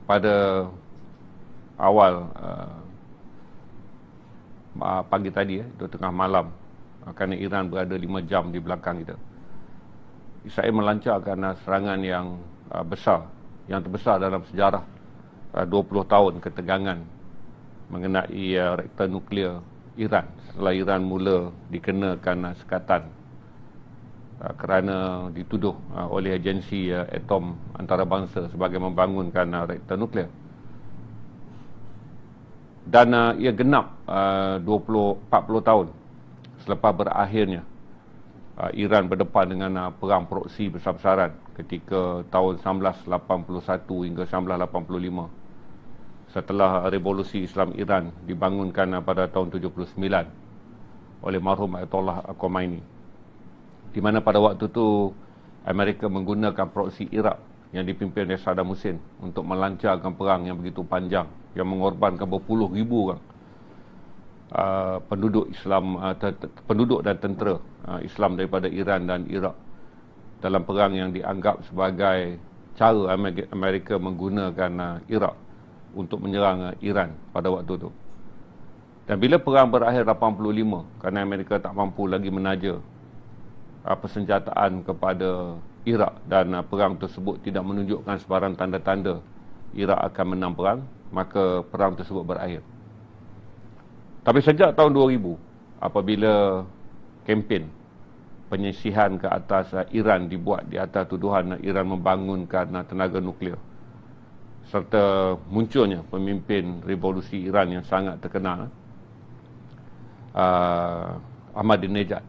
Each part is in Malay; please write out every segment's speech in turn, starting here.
pada awal pagi tadi, itu tengah malam, kerana Iran berada 5 jam di belakang kita, Israel melancarkan serangan yang besar, yang terbesar dalam sejarah 20 tahun ketegangan mengenai reaktor nuklear Iran, setelah Iran mula dikenakan sekatan kerana dituduh oleh agensi atom antarabangsa sebagai membangunkan reaktor nuklear. Dan ia genap 40 tahun selepas berakhirnya Iran berdepan dengan perang proksi besar-besaran ketika tahun 1981 hingga 1985, setelah revolusi Islam Iran dibangunkan pada tahun 79 oleh marhum Ayatollah Khomeini, di mana pada waktu itu Amerika menggunakan proksi Iraq yang dipimpin oleh Saddam Hussein untuk melancarkan perang yang begitu panjang yang mengorbankan berpuluh ribu orang penduduk Islam, penduduk dan tentera Islam daripada Iran dan Iraq, dalam perang yang dianggap sebagai cara Amerika menggunakan Iraq untuk menyerang Iran pada waktu itu. Dan bila perang berakhir 85, kerana Amerika tak mampu lagi menaja persenjataan kepada Iraq dan perang tersebut tidak menunjukkan sebarang tanda-tanda Iraq akan menang perang, maka perang tersebut berakhir. Tapi sejak tahun 2000, apabila kempen penyisihan ke atas Iran dibuat di atas tuduhan Iran membangunkan tenaga nuklear, serta munculnya pemimpin revolusi Iran yang sangat terkenal, Ahmadinejad,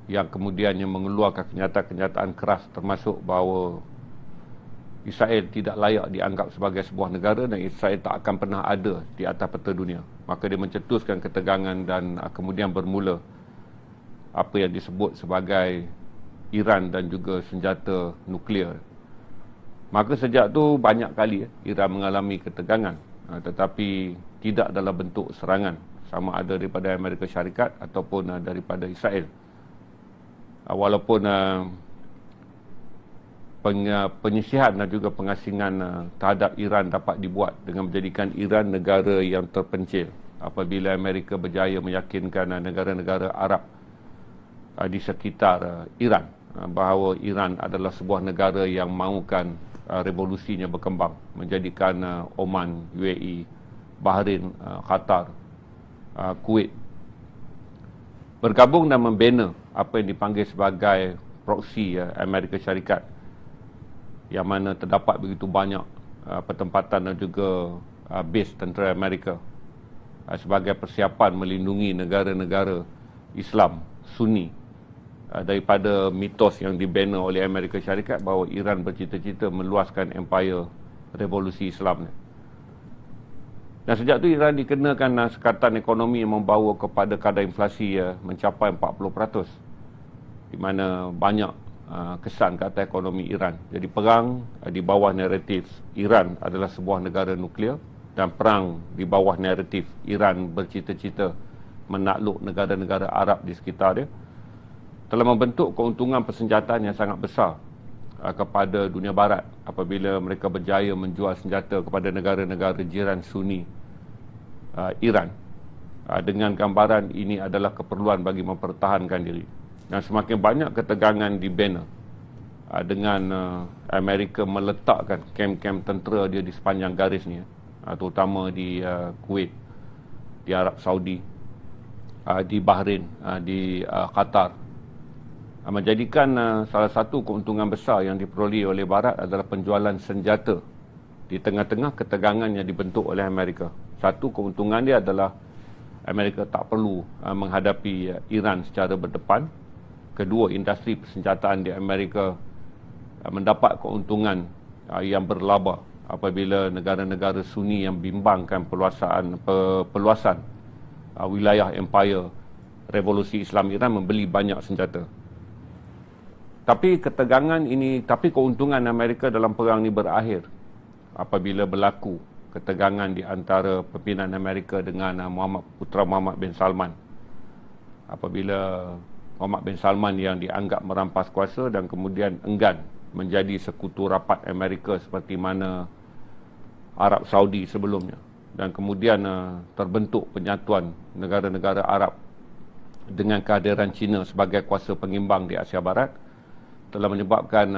yang kemudiannya mengeluarkan kenyataan-kenyataan keras, termasuk bahawa Israel tidak layak dianggap sebagai sebuah negara dan Israel tak akan pernah ada di atas peta dunia. Maka dia mencetuskan ketegangan dan kemudian bermula apa yang disebut sebagai Iran dan juga senjata nuklear. Maka sejak tu banyak kali Iran mengalami ketegangan, tetapi tidak dalam bentuk serangan, sama ada daripada Amerika Syarikat ataupun daripada Israel. Walaupun penyisihan dan juga pengasingan terhadap Iran dapat dibuat dengan menjadikan Iran negara yang terpencil apabila Amerika berjaya meyakinkan negara-negara Arab di sekitar Iran bahawa Iran adalah sebuah negara yang mahukan revolusinya berkembang, menjadikan Oman, UAE, Bahrain, Qatar, Kuwait bergabung dan membina apa yang dipanggil sebagai proksi Amerika Syarikat, yang mana terdapat begitu banyak pertempatan dan juga base tentera Amerika sebagai persiapan melindungi negara-negara Islam Sunni daripada mitos yang dibina oleh Amerika Syarikat bahawa Iran bercita-cita meluaskan empire revolusi Islam ni. Dan sejak itu Iran dikenakan sekatan ekonomi yang membawa kepada kadar inflasi mencapai 40%, di mana banyak kesan ke atas ekonomi Iran. Jadi perang di bawah naratif Iran adalah sebuah negara nuklear, dan perang di bawah naratif Iran bercita-cita menakluk negara-negara Arab di sekitar dia telah membentuk keuntungan persenjataan yang sangat besar kepada dunia barat apabila mereka berjaya menjual senjata kepada negara-negara jiran Sunni Iran, dengan gambaran ini adalah keperluan bagi mempertahankan diri. Dan semakin banyak ketegangan dibina dengan Amerika meletakkan kem-kem tentera dia di sepanjang garis ni, terutama di Kuwait, di Arab Saudi, di Bahrain, di Qatar, menjadikan salah satu keuntungan besar yang diperoleh oleh Barat adalah penjualan senjata di tengah-tengah ketegangan yang dibentuk oleh Amerika. Satu keuntungan dia adalah Amerika tak perlu menghadapi Iran secara berdepan. Kedua, industri persenjataan di Amerika mendapat keuntungan yang berlaba apabila negara-negara Sunni yang bimbangkan peluasan wilayah empire revolusi Islam Iran membeli banyak senjata. Tapi keuntungan Amerika dalam perang ini berakhir apabila berlaku ketegangan di antara pimpinan Amerika dengan Putera Muhammad bin Salman. Apabila Muhammad bin Salman yang dianggap merampas kuasa dan kemudian enggan menjadi sekutu rapat Amerika seperti mana Arab Saudi sebelumnya. Dan kemudian terbentuk penyatuan negara-negara Arab dengan kehadiran China sebagai kuasa pengimbang di Asia Barat telah menyebabkan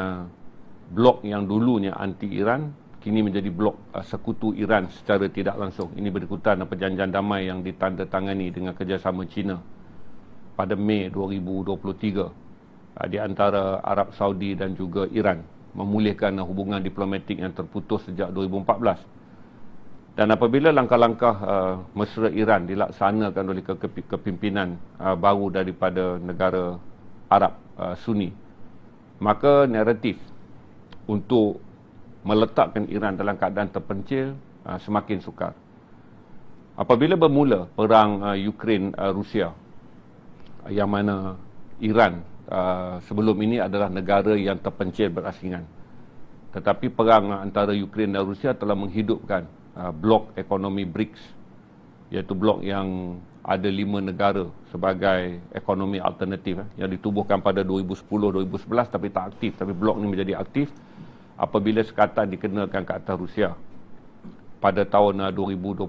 blok yang dulunya anti-Iran kini menjadi blok sekutu Iran secara tidak langsung. Ini berikutan perjanjian damai yang ditandatangani dengan kerjasama China pada Mei 2023 di antara Arab Saudi dan juga Iran, memulihkan hubungan diplomatik yang terputus sejak 2014. Dan apabila langkah-langkah mesra Iran dilaksanakan oleh kepimpinan baru daripada negara Arab Sunni, maka naratif untuk meletakkan Iran dalam keadaan terpencil semakin sukar. Apabila bermula perang Ukraine-Rusia, yang mana Iran sebelum ini adalah negara yang terpencil berasingan, tetapi perang antara Ukraine dan Rusia telah menghidupkan blok ekonomi BRICS, iaitu blok yang ada 5 negara sebagai ekonomi alternatif yang ditubuhkan pada 2010-2011 tapi tak aktif. Tapi blok ini menjadi aktif apabila sekatan dikenakan ke atas Rusia pada tahun 2022.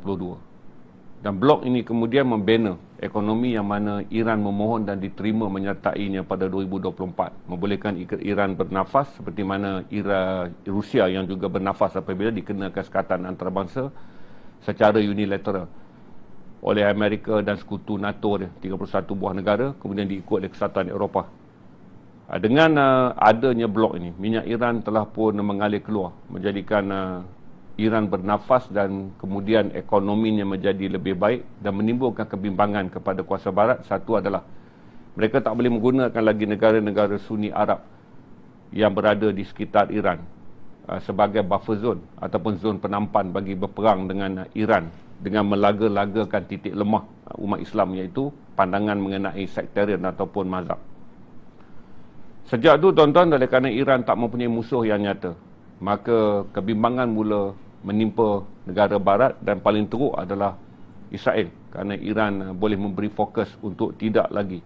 Dan blok ini kemudian membina ekonomi yang mana Iran memohon dan diterima menyertainya pada 2024. Membolehkan Iran bernafas seperti mana Rusia yang juga bernafas apabila dikenakan sekatan antarabangsa secara unilateral oleh Amerika dan sekutu NATO dia, 31 buah negara, kemudian diikut oleh Kesatuan Eropah. Dengan adanya blok ini, minyak Iran telah pun mengalir keluar, menjadikan Iran bernafas dan kemudian ekonominya menjadi lebih baik dan menimbulkan kebimbangan kepada kuasa barat. Satu adalah mereka tak boleh menggunakan lagi negara-negara Sunni Arab yang berada di sekitar Iran sebagai buffer zone ataupun zon penampan bagi berperang dengan Iran dengan melaga-lagakan titik lemah umat Islam, iaitu pandangan mengenai sektarian ataupun mazhab. Sejak itu tuan-tuan, oleh kerana Iran tak mempunyai musuh yang nyata, maka kebimbangan mula menimpa negara barat dan paling teruk adalah Israel, kerana Iran boleh memberi fokus untuk tidak lagi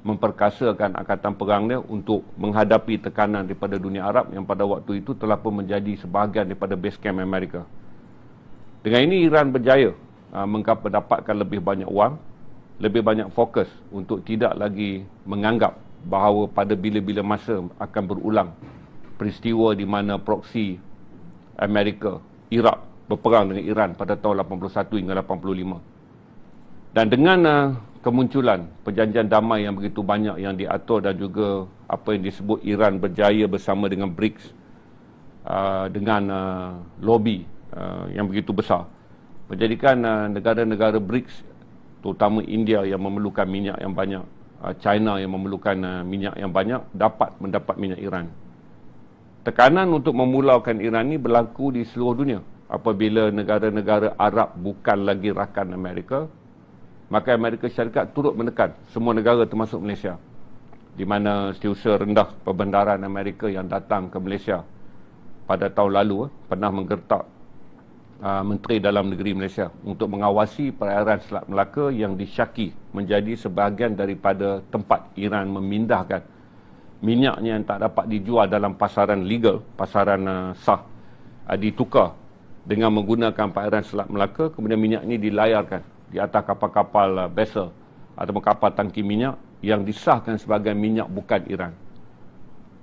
memperkasakan angkatan perang dia untuk menghadapi tekanan daripada dunia Arab yang pada waktu itu telah pun menjadi sebahagian daripada base camp Amerika. Dengan ini Iran berjaya mendapatkan lebih banyak wang, lebih banyak fokus untuk tidak lagi menganggap bahawa pada bila-bila masa akan berulang peristiwa di mana proksi Amerika, Iraq berperang dengan Iran pada tahun 81 hingga 85. Dan dengan kemunculan perjanjian damai yang begitu banyak yang diatur dan juga apa yang disebut Iran berjaya bersama dengan BRICS dengan lobby yang begitu besar, menjadikan negara-negara BRICS, terutama India yang memerlukan minyak yang banyak, China yang memerlukan minyak yang banyak, dapat mendapat minyak Iran. Tekanan untuk memulaukan Iran ini berlaku di seluruh dunia. Apabila negara-negara Arab bukan lagi rakan Amerika, maka Amerika Syarikat turut menekan semua negara termasuk Malaysia, di mana setiausaha rendah perbendaharaan Amerika yang datang ke Malaysia pada tahun lalu pernah menggertak Menteri Dalam Negeri Malaysia untuk mengawasi perairan Selat Melaka yang disyaki menjadi sebahagian daripada tempat Iran memindahkan minyaknya yang tak dapat dijual dalam pasaran legal, pasaran sah, ditukar dengan menggunakan perairan Selat Melaka. Kemudian minyak ini dilayarkan di atas kapal-kapal vessel atau kapal tangki minyak yang disahkan sebagai minyak bukan Iran.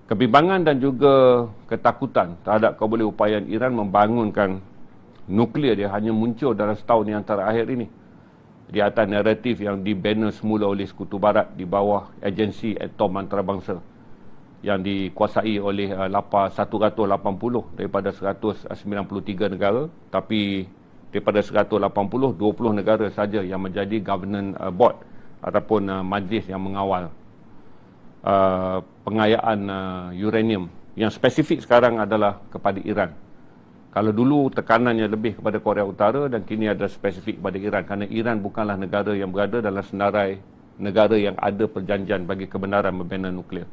Kebimbangan dan juga ketakutan terhadap keboleh upayaan Iran membangunkan nuklear dia hanya muncul dalam setahun yang terakhir ini di atas naratif yang dibina semula oleh Sekutu Barat di bawah agensi atom antarabangsa yang dikuasai oleh 180 daripada 193 negara, tapi daripada 180, 20 negara saja yang menjadi governance board ataupun majlis yang mengawal pengayaan uranium yang spesifik sekarang adalah kepada Iran. Kalau dulu tekanannya lebih kepada Korea Utara dan kini ada spesifik kepada Iran, kerana Iran bukanlah negara yang berada dalam senarai negara yang ada perjanjian bagi kebenaran membina nuklear.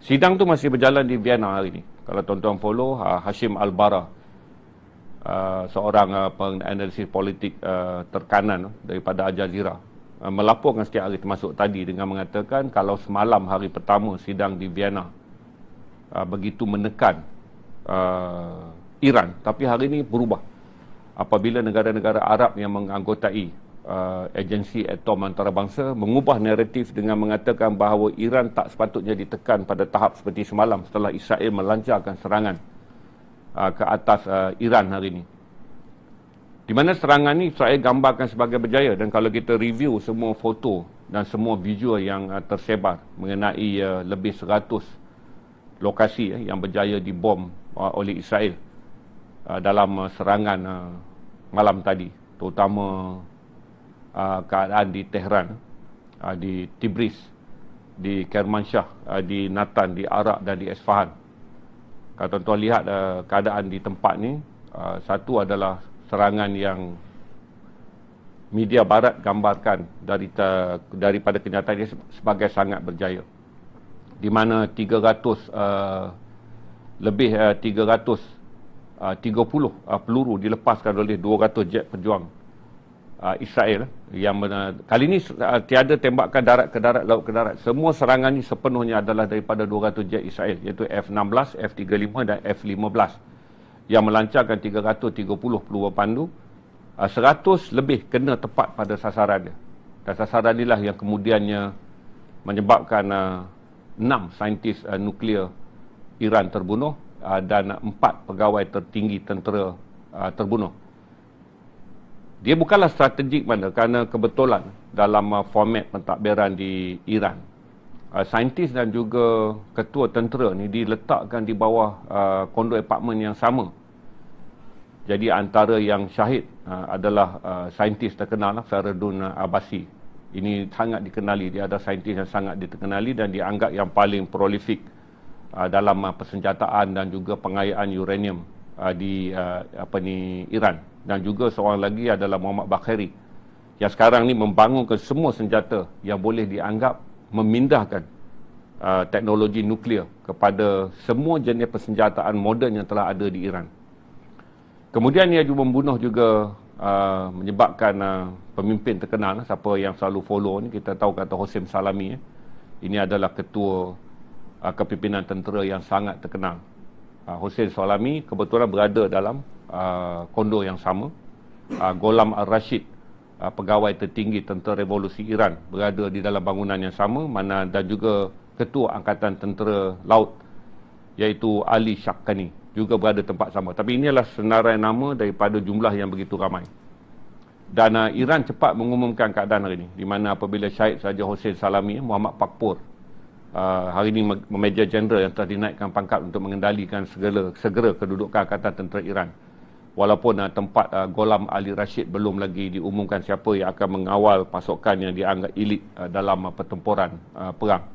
Sidang tu masih berjalan di Vienna hari ini. Kalau tuan-tuan follow, Hashim Al-Bara, seorang penganalisis politik terkanan daripada Al Jazeera, melaporkan setiap hari termasuk tadi dengan mengatakan kalau semalam hari pertama sidang di Vienna begitu menekan Iran, tapi hari ini berubah apabila negara-negara Arab yang menganggotai agensi atom antarabangsa mengubah naratif dengan mengatakan bahawa Iran tak sepatutnya ditekan pada tahap seperti semalam setelah Israel melancarkan serangan ke atas Iran hari ini. Di mana serangan ni Israel gambarkan sebagai berjaya, dan kalau kita review semua foto dan semua video yang tersebar mengenai lebih 100 lokasi yang berjaya dibom oleh Israel dalam serangan malam tadi, terutama keadaan di Tehran, di Tibris, di Kermanshah, di Natan, di Arak dan di Esfahan. Kalau tuan-tuan lihat keadaan di tempat ni, satu adalah serangan yang media barat gambarkan daripada kenyataan dia sebagai sangat berjaya, di mana 330 peluru dilepaskan oleh 200 jet pejuang Israel yang kali ini tiada tembakan darat ke darat, laut ke darat. Semua serangan ini sepenuhnya adalah daripada 200 jet Israel, iaitu F-16, F-35 dan F-15 yang melancarkan 330 peluru pandu. 100 lebih kena tepat pada sasaran dia, dan sasaran inilah yang kemudiannya menyebabkan 6 saintis nuklear Iran terbunuh dan 4 pegawai tertinggi tentera terbunuh. Dia bukanlah strategik mana, kerana kebetulan dalam format pentadbiran di Iran, saintis dan juga ketua tentera ni diletakkan di bawah kondo apartmen yang sama. Jadi antara yang syahid adalah saintis terkenal, Faridun Abbasi. Ini sangat dikenali, dia ada saintis yang sangat dikenali dan dianggap yang paling prolifik dalam persenjataan dan juga pengayaan uranium di Iran. Dan juga seorang lagi adalah Muhammad Bakheri, yang sekarang ni membangunkan semua senjata yang boleh dianggap memindahkan teknologi nuklear kepada semua jenis persenjataan moden yang telah ada di Iran. Kemudian ia juga membunuh juga menyebabkan pemimpin terkenal, siapa yang selalu follow ni, kita tahu kata Hossein Salami. Ini adalah ketua kepimpinan tentera yang sangat terkenal. Hossein Salami kebetulan berada dalam kondo yang sama. Gholam Al-Rashid, pegawai tertinggi tentera revolusi Iran, berada di dalam bangunan yang sama, dan juga ketua angkatan tentera laut iaitu Ali Shakani juga berada tempat sama. Tapi inilah senarai nama daripada jumlah yang begitu ramai. Dan Iran cepat mengumumkan keadaan hari ini, di mana apabila syahid saja Hossein Salami, Muhammad Pakpor hari ini Major General yang telah dinaikkan pangkat untuk mengendalikan segera kedudukan Angkatan Tentera Iran. Walaupun tempat Gholam Ali Rashid belum lagi diumumkan siapa yang akan mengawal pasukan yang dianggap elit dalam pertempuran perang.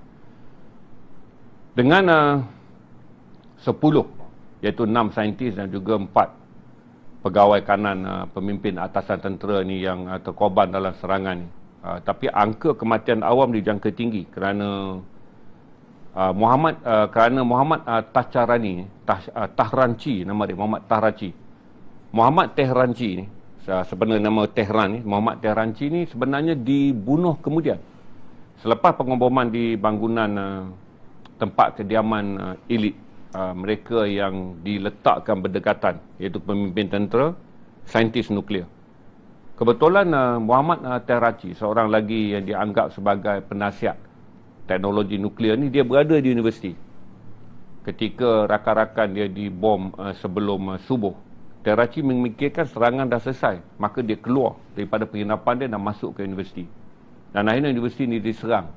Dengan 10, iaitu 6 saintis dan juga 4 pegawai kanan pemimpin atasan tentera ni yang terkorban dalam serangan ni. Tapi angka kematian awam dijangka tinggi kerana Muhammad Tahranci, nama dia Muhammad Tahranci. Muhammad Tehranci ni, sebenarnya nama Tehran ni, Muhammad Tehranci ni sebenarnya dibunuh kemudian selepas pengeboman di bangunan tempat kediaman elit mereka yang diletakkan berdekatan, iaitu pemimpin tentera, saintis nuklear. Kebetulan Muhammad Tehranci, seorang lagi yang dianggap sebagai penasihat teknologi nuklear ni, dia berada di universiti ketika rakan-rakan dia dibom sebelum subuh. Tehranci memikirkan serangan dah selesai, maka dia keluar daripada penginapan dia dan masuk ke universiti. Dan akhirnya universiti ni diserang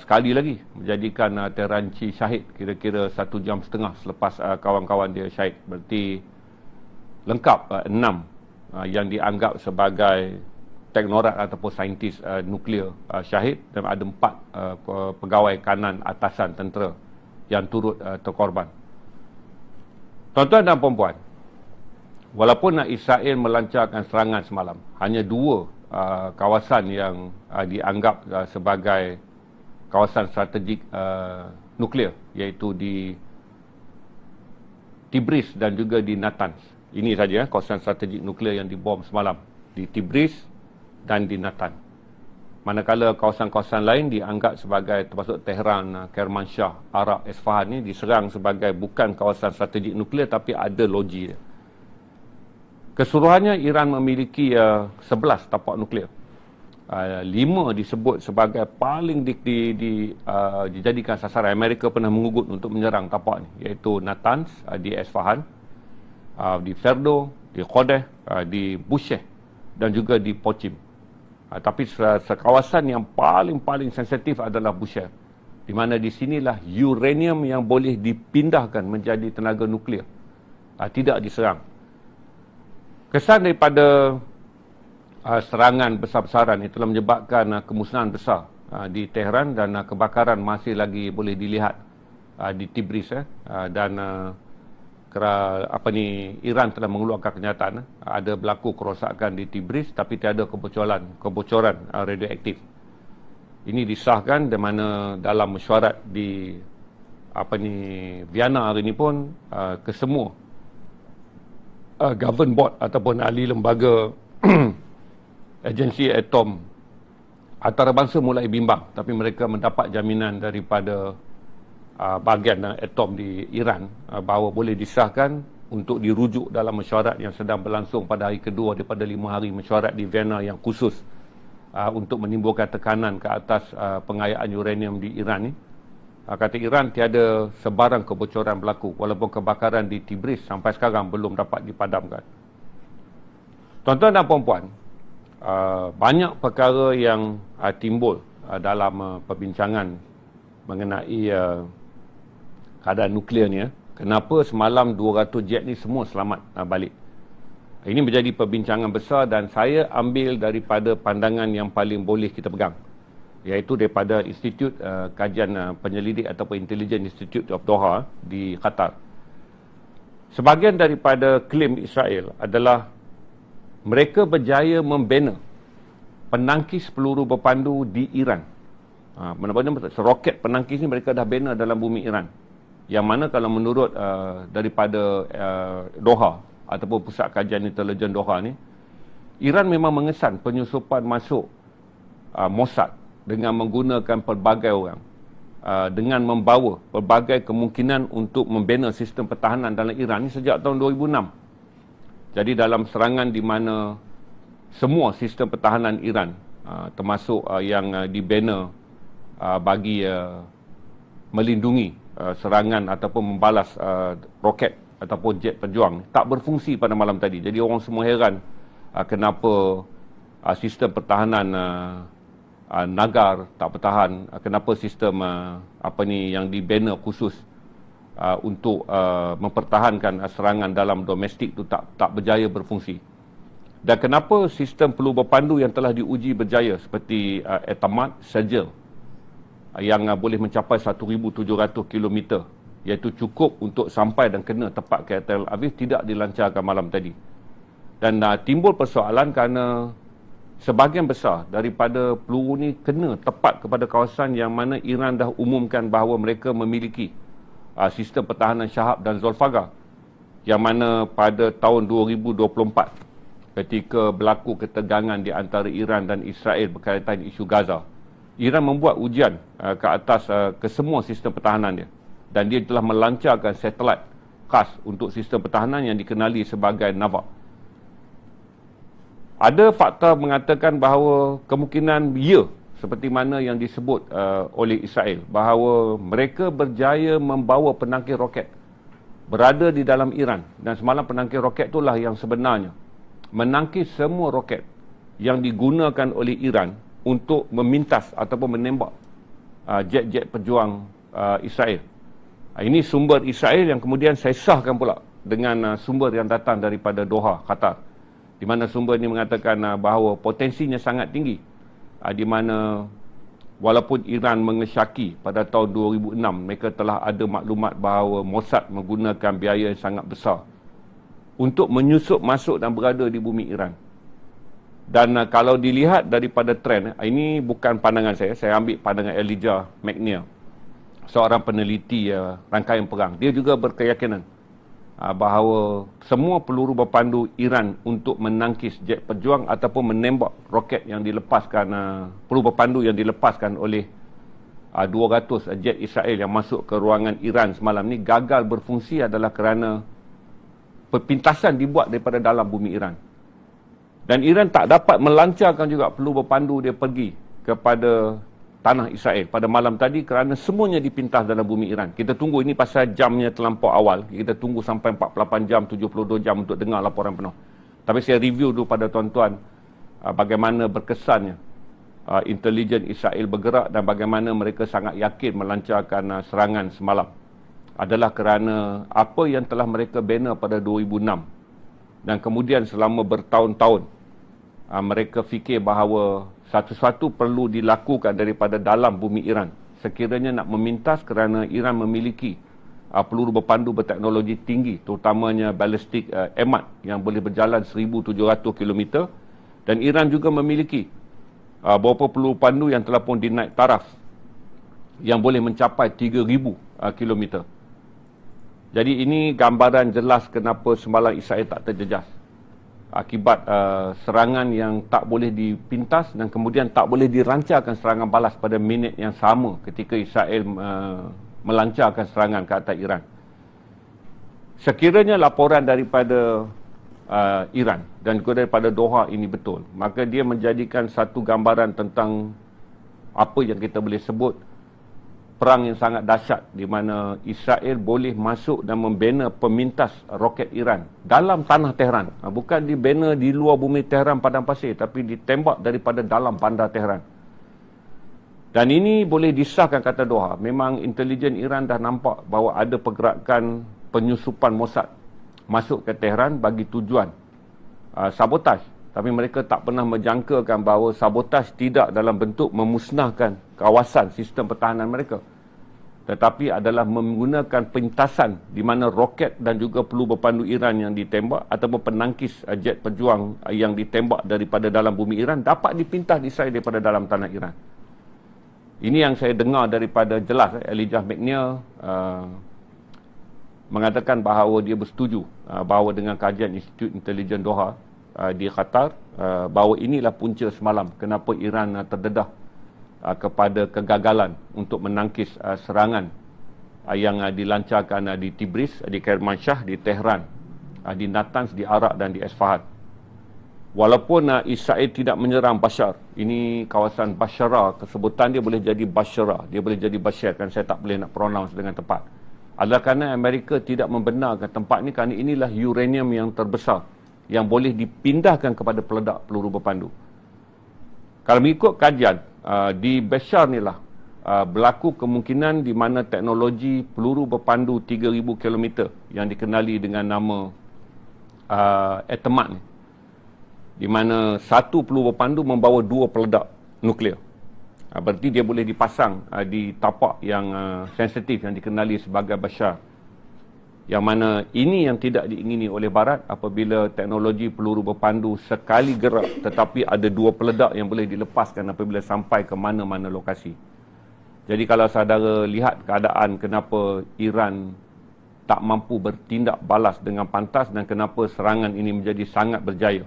sekali lagi, menjadikan Tehranci syahid kira-kira 1.5 jam selepas kawan-kawan dia syahid. Berarti lengkap 6 yang dianggap sebagai teknorat ataupun saintis nuklear syahid, dan ada 4 pegawai kanan atasan tentera yang turut terkorban. Tuan-tuan dan puan-puan, walaupun Israel melancarkan serangan semalam, hanya 2 kawasan yang dianggap sebagai kawasan strategik nuklear, iaitu di Tibris dan juga di Natanz. Ini saja kawasan strategik nuklear yang dibom semalam, di Tibris dan di Natanz. Manakala kawasan-kawasan lain dianggap sebagai termasuk Tehran, Kermanshah, Arak, Isfahan ni diserang sebagai bukan kawasan strategik nuklear tapi ada loji dia. Keseluruhannya Iran memiliki 11 tapak nuklear. 5 disebut sebagai paling dijadikan sasaran. Amerika pernah mengugut untuk menyerang tapak ni, iaitu Natanz di Isfahan, di Ferdo, di Qodeh, di Bushehr dan juga di Pochim. Tapi kawasan yang paling sensitif adalah Bushehr, di mana di sinilah uranium yang boleh dipindahkan menjadi tenaga nuklear tidak diserang. Kesan daripada serangan besar-besaran itu telah menyebabkan kemusnahan besar di Tehran, dan kebakaran masih lagi boleh dilihat di Tibris dan Iran telah mengeluarkan kenyataan ada berlaku kerosakan di Tibris tapi tiada kebocoran radioaktif. Ini disahkan di mana dalam mesyuarat di Vienna hari ini pun kesemua government board ataupun ahli lembaga agensi atom antarabangsa mulai bimbang, tapi mereka mendapat jaminan daripada bahagian atom di Iran bahawa boleh disahkan untuk dirujuk dalam mesyuarat yang sedang berlangsung pada hari kedua daripada 5 hari mesyuarat di Vienna yang khusus untuk menimbulkan tekanan ke atas pengayaan uranium di Iran ni. Kata Iran tiada sebarang kebocoran berlaku walaupun kebakaran di Tibris sampai sekarang belum dapat dipadamkan. Tuan-tuan dan puan-puan, banyak perkara yang timbul dalam perbincangan mengenai keadaan nuklear ni. Kenapa semalam 200 jet ni semua selamat balik? Ini menjadi perbincangan besar dan saya ambil daripada pandangan yang paling boleh kita pegang, iaitu daripada Institut Kajian Penyelidik ataupun Intelligence Institute of Doha di Qatar. Sebahagian daripada klaim Israel adalah mereka berjaya membina penangkis peluru berpandu di Iran. Mana-mana roket penangkis ni mereka dah bina dalam bumi Iran. Yang mana kalau menurut daripada Doha ataupun Pusat Kajian Intelijen Doha ni, Iran memang mengesan penyusupan masuk Mossad dengan menggunakan pelbagai orang, dengan membawa pelbagai kemungkinan untuk membina sistem pertahanan dalam Iran ni sejak tahun 2006. Jadi dalam serangan di mana semua sistem pertahanan Iran termasuk yang dibina bagi melindungi serangan ataupun membalas roket ataupun jet pejuang tak berfungsi pada malam tadi. Jadi orang semua heran kenapa sistem pertahanan Nagar tak bertahan, kenapa sistem yang dibina khusus untuk mempertahankan serangan dalam domestik itu tak berjaya berfungsi. Dan kenapa sistem peluru berpandu yang telah diuji berjaya seperti Etamad, Sajil yang boleh mencapai 1,700 km, iaitu cukup untuk sampai dan kena tepat ke Tel Aviv, tidak dilancarkan malam tadi. Dan timbul persoalan kerana sebahagian besar daripada peluru ni kena tepat kepada kawasan yang mana Iran dah umumkan bahawa mereka memiliki sistem pertahanan Shahab dan Zulfagar, yang mana pada tahun 2024 ketika berlaku ketegangan di antara Iran dan Israel berkaitan isu Gaza, Iran membuat ujian ke atas ke semua sistem pertahanan dia, dan dia telah melancarkan satelit khas untuk sistem pertahanan yang dikenali sebagai Nava. Ada fakta mengatakan bahawa kemungkinan seperti mana yang disebut oleh Israel, bahawa mereka berjaya membawa penangkis roket berada di dalam Iran, dan semalam penangkis roket itulah yang sebenarnya menangkis semua roket yang digunakan oleh Iran untuk memintas ataupun menembak jet-jet pejuang Israel. Ini sumber Israel yang kemudian saya sahkan pula dengan sumber yang datang daripada Doha, Qatar, di mana sumber ini mengatakan bahawa potensinya sangat tinggi, di mana walaupun Iran mengesyaki pada tahun 2006 mereka telah ada maklumat bahawa Mossad menggunakan biaya yang sangat besar untuk menyusup masuk dan berada di bumi Iran. Dan kalau dilihat daripada trend, ini bukan pandangan saya ambil pandangan Elijah McNeil, seorang peneliti rangkaian perang. Dia juga berkeyakinan bahawa semua peluru berpandu Iran untuk menangkis jet pejuang ataupun menembak roket yang dilepaskan, peluru berpandu yang dilepaskan oleh 200 jet Israel yang masuk ke ruangan Iran semalam ni gagal berfungsi adalah kerana perpintasan dibuat daripada dalam bumi Iran. Dan Iran tak dapat melancarkan juga peluru berpandu dia pergi kepada tanah Israel pada malam tadi kerana semuanya dipintas dalam bumi Iran. Kita tunggu, ini pasal jamnya terlampau awal. Kita tunggu sampai 48 jam, 72 jam untuk dengar laporan penuh. Tapi saya review dulu pada tuan-tuan bagaimana berkesannya intelijen Israel bergerak dan bagaimana mereka sangat yakin melancarkan serangan semalam. Adalah kerana apa yang telah mereka bina pada 2006 dan kemudian selama bertahun-tahun mereka fikir bahawa satu-satu perlu dilakukan daripada dalam bumi Iran. Sekiranya nak memintas kerana Iran memiliki peluru berpandu berteknologi tinggi, terutamanya balistik Emad yang boleh berjalan 1,700 km, dan Iran juga memiliki beberapa peluru pandu yang telah pun dinaik taraf yang boleh mencapai 3,000 km. Jadi ini gambaran jelas kenapa semalam Israel tak terjejas. Akibat serangan yang tak boleh dipintas dan kemudian tak boleh dilancarkan serangan balas pada minit yang sama ketika Israel melancarkan serangan ke atas Iran. Sekiranya laporan daripada Iran dan juga daripada Doha ini betul, maka dia menjadikan satu gambaran tentang apa yang kita boleh sebut perang yang sangat dahsyat di mana Israel boleh masuk dan membina pemintas roket Iran dalam tanah Tehran. Bukan dibina di luar bumi Tehran padang pasir, tapi ditembak daripada dalam bandar Tehran. Dan ini boleh disahkan kata Doha. Memang intelijen Iran dah nampak bahawa ada pergerakan penyusupan Mossad masuk ke Tehran bagi tujuan sabotaj. Tapi mereka tak pernah menjangkakan bahawa sabotaj tidak dalam bentuk memusnahkan kawasan sistem pertahanan mereka, tetapi adalah menggunakan pintasan di mana roket dan juga peluru berpandu Iran yang ditembak ataupun penangkis jet pejuang yang ditembak daripada dalam bumi Iran dapat dipintas di Israel daripada dalam tanah Iran. Ini yang saya dengar daripada jelas Elijah McNeil mengatakan bahawa dia bersetuju bahawa dengan kajian Institut Intelijen Doha di Qatar, bahawa inilah punca semalam kenapa Iran terdedah kepada kegagalan untuk menangkis serangan yang dilancarkan di Tibris, di Kermanshah, di Tehran, di Natanz, di Arak dan di Esfahan. Walaupun Israel tidak menyerang Bashar, ini kawasan Bashara, kesebutan dia boleh jadi Bashara, dia boleh jadi Bashar, kan saya tak boleh nak pronounce dengan tepat. Adalah kerana Amerika tidak membenarkan tempat ini kerana inilah uranium yang terbesar yang boleh dipindahkan kepada peledak peluru berpandu. Kalau mengikut kajian, di Bashar ni lah berlaku kemungkinan di mana teknologi peluru berpandu 3,000 km yang dikenali dengan nama Etemat ni, di mana satu peluru berpandu membawa 2 peledak nuklear. Berarti dia boleh dipasang di tapak yang sensitif yang dikenali sebagai Bashar. Yang mana ini yang tidak diingini oleh Barat apabila teknologi peluru berpandu sekali gerak tetapi ada 2 peledak yang boleh dilepaskan apabila sampai ke mana-mana lokasi. Jadi kalau saudara lihat keadaan kenapa Iran tak mampu bertindak balas dengan pantas dan kenapa serangan ini menjadi sangat berjaya,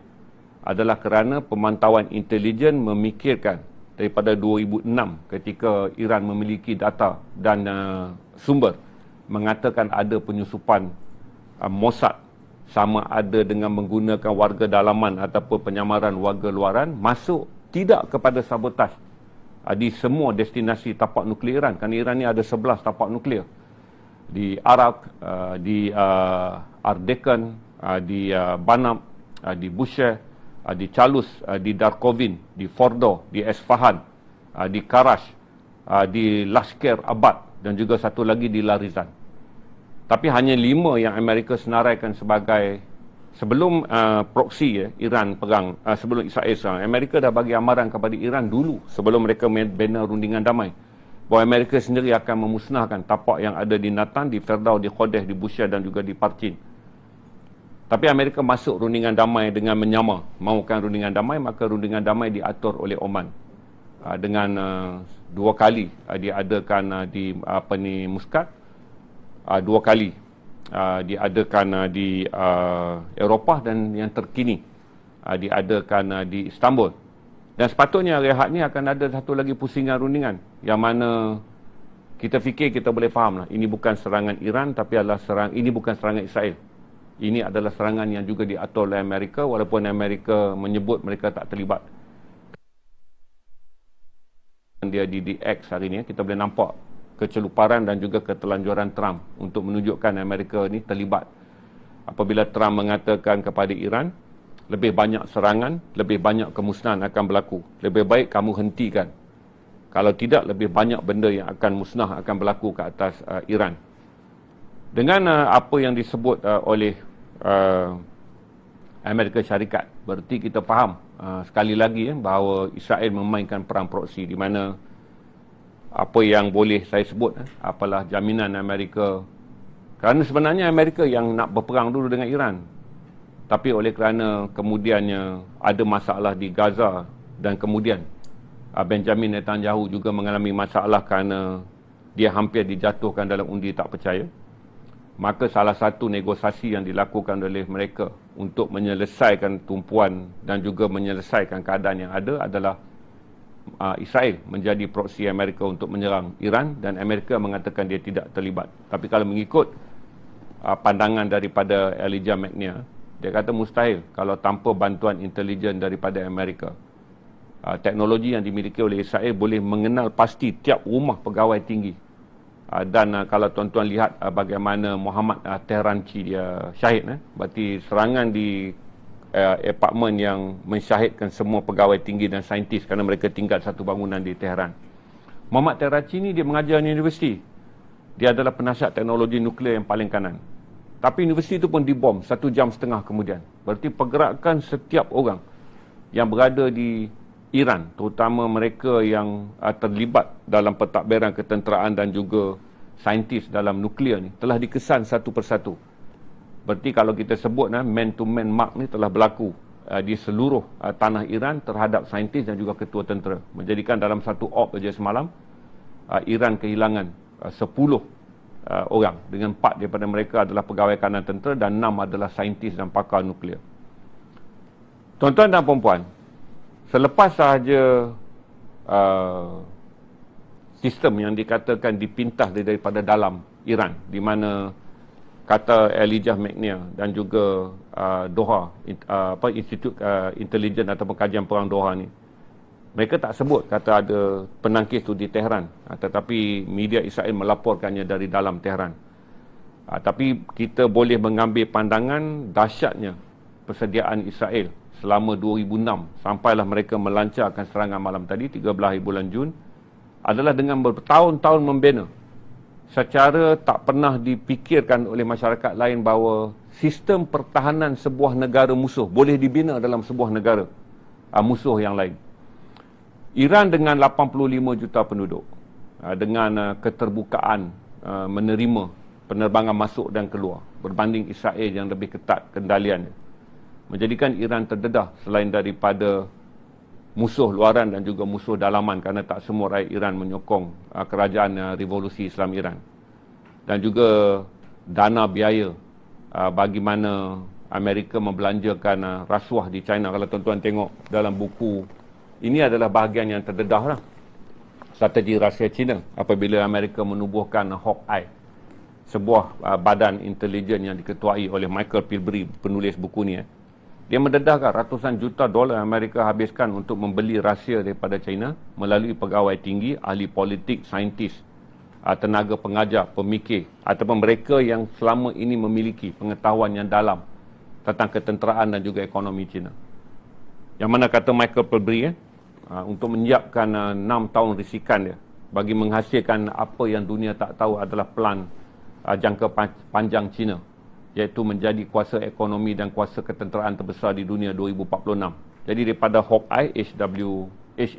adalah kerana pemantauan intelijen memikirkan daripada 2006 ketika Iran memiliki data dan sumber mengatakan ada penyusupan Mossad, sama ada dengan menggunakan warga dalaman ataupun penyamaran warga luaran, masuk tidak kepada sabotaj di semua destinasi tapak nuklear Iran. Kerana Iran ni ada 11 tapak nuklear. Di Arak, di Ardekan, di Banab, di Bushehr, di Chalus, di Darkovin, di Fordo, di Esfahan, di Karash, di Lashkar Abad dan juga satu lagi di Larizan. Tapi hanya 5 yang Amerika senaraikan sebagai sebelum proksi Iran perang, sebelum Israel serang. Amerika dah bagi amaran kepada Iran dulu sebelum mereka bina rundingan damai bahawa Amerika sendiri akan memusnahkan tapak yang ada di Natanz, di Ferdau, di Qadeh, di Bushehr dan juga di Parchin. Tapi Amerika masuk rundingan damai dengan menyamar mahukan rundingan damai, maka rundingan damai diatur oleh Oman dengan 2 kali diadakan di Muscat, 2 kali diadakan di Eropah dan yang terkini diadakan di Istanbul. Dan sepatutnya rehat ni akan ada satu lagi pusingan rundingan yang mana kita fikir kita boleh faham lah, ini bukan serangan Iran tapi adalah ini bukan serangan Israel. Ini adalah serangan yang juga diatur oleh Amerika, walaupun Amerika menyebut mereka tak terlibat. Dia di X hari ni, kita boleh nampak keceluparan dan juga ketelanjuran Trump untuk menunjukkan Amerika ni terlibat. Apabila Trump mengatakan kepada Iran, lebih banyak serangan, lebih banyak kemusnahan akan berlaku. Lebih baik kamu hentikan. Kalau tidak, lebih banyak benda yang akan musnah akan berlaku ke atas Iran. Dengan apa yang disebut oleh Amerika Syarikat, berarti kita faham sekali lagi bahawa Israel memainkan perang proksi, di mana apa yang boleh saya sebut apalah jaminan Amerika, kerana sebenarnya Amerika yang nak berperang dulu dengan Iran, tapi oleh kerana kemudiannya ada masalah di Gaza dan kemudian Benjamin Netanyahu juga mengalami masalah kerana dia hampir dijatuhkan dalam undi tak percaya, maka salah satu negosiasi yang dilakukan oleh mereka untuk menyelesaikan tumpuan dan juga menyelesaikan keadaan yang ada adalah Israel menjadi proksi Amerika untuk menyerang Iran, dan Amerika mengatakan dia tidak terlibat. Tapi kalau mengikut pandangan daripada Elijah McNair, dia kata mustahil kalau tanpa bantuan intelijen daripada Amerika. Teknologi yang dimiliki oleh Israel boleh mengenal pasti tiap rumah pegawai tinggi. Dan kalau tuan-tuan lihat bagaimana Muhammad Tehranci dia syahid, berarti serangan di apartmen yang mensyahidkan semua pegawai tinggi dan saintis kerana mereka tinggal satu bangunan di Tehran. Muhammad Tehranci ni dia mengajar di universiti. Dia adalah penasihat teknologi nuklear yang paling kanan. Tapi universiti itu pun dibom 1 jam setengah kemudian. Berarti pergerakan setiap orang yang berada di Iran, terutama mereka yang terlibat dalam pentadbiran ketenteraan dan juga saintis dalam nuklear ni, telah dikesan satu persatu. Berarti kalau kita sebut man-to-man mark ni telah berlaku di seluruh tanah Iran terhadap saintis dan juga ketua tentera. Menjadikan dalam satu op saja semalam, Iran kehilangan 10 orang, dengan 4 daripada mereka adalah pegawai kanan tentera dan 6 adalah saintis dan pakar nuklear. Tuan-tuan dan puan-puan, selepas sahaja sistem yang dikatakan dipintas daripada dalam Iran, di mana kata Elijah McNair dan juga Doha, Institut Intelijen atau Kajian Perang Doha ni, mereka tak sebut kata ada penangkis tu di Tehran, tetapi media Israel melaporkannya dari dalam Tehran. Tapi kita boleh mengambil pandangan dahsyatnya persediaan Israel selama 2006 sampailah mereka melancarkan serangan malam tadi 13 bulan Jun, adalah dengan bertahun-tahun membina. Secara tak pernah dipikirkan oleh masyarakat lain bahawa sistem pertahanan sebuah negara musuh boleh dibina dalam sebuah negara musuh yang lain. Iran dengan 85 juta penduduk, dengan keterbukaan menerima penerbangan masuk dan keluar berbanding Israel yang lebih ketat kendaliannya, menjadikan Iran terdedah selain daripada musuh luaran dan juga musuh dalaman, kerana tak semua rakyat Iran menyokong kerajaan revolusi Islam Iran. Dan juga dana biaya bagi mana Amerika membelanjakan rasuah di China. Kalau tuan-tuan tengok dalam buku, ini adalah bahagian yang terdedah strategi rahsia China apabila Amerika menubuhkan Hawkeye, sebuah badan intelijen yang diketuai oleh Michael Pilbery, penulis buku ni. Dia mendedahkan ratusan juta dolar Amerika habiskan untuk membeli rahsia daripada China melalui pegawai tinggi, ahli politik, saintis, tenaga pengajar, pemikir, ataupun mereka yang selama ini memiliki pengetahuan yang dalam tentang ketenteraan dan juga ekonomi China. Yang mana kata Michael Pilbery, untuk menyiapkan 6 tahun risikan dia bagi menghasilkan apa yang dunia tak tahu adalah plan jangka panjang China, iaitu menjadi kuasa ekonomi dan kuasa ketenteraan terbesar di dunia 2046. Jadi daripada Hawkeye,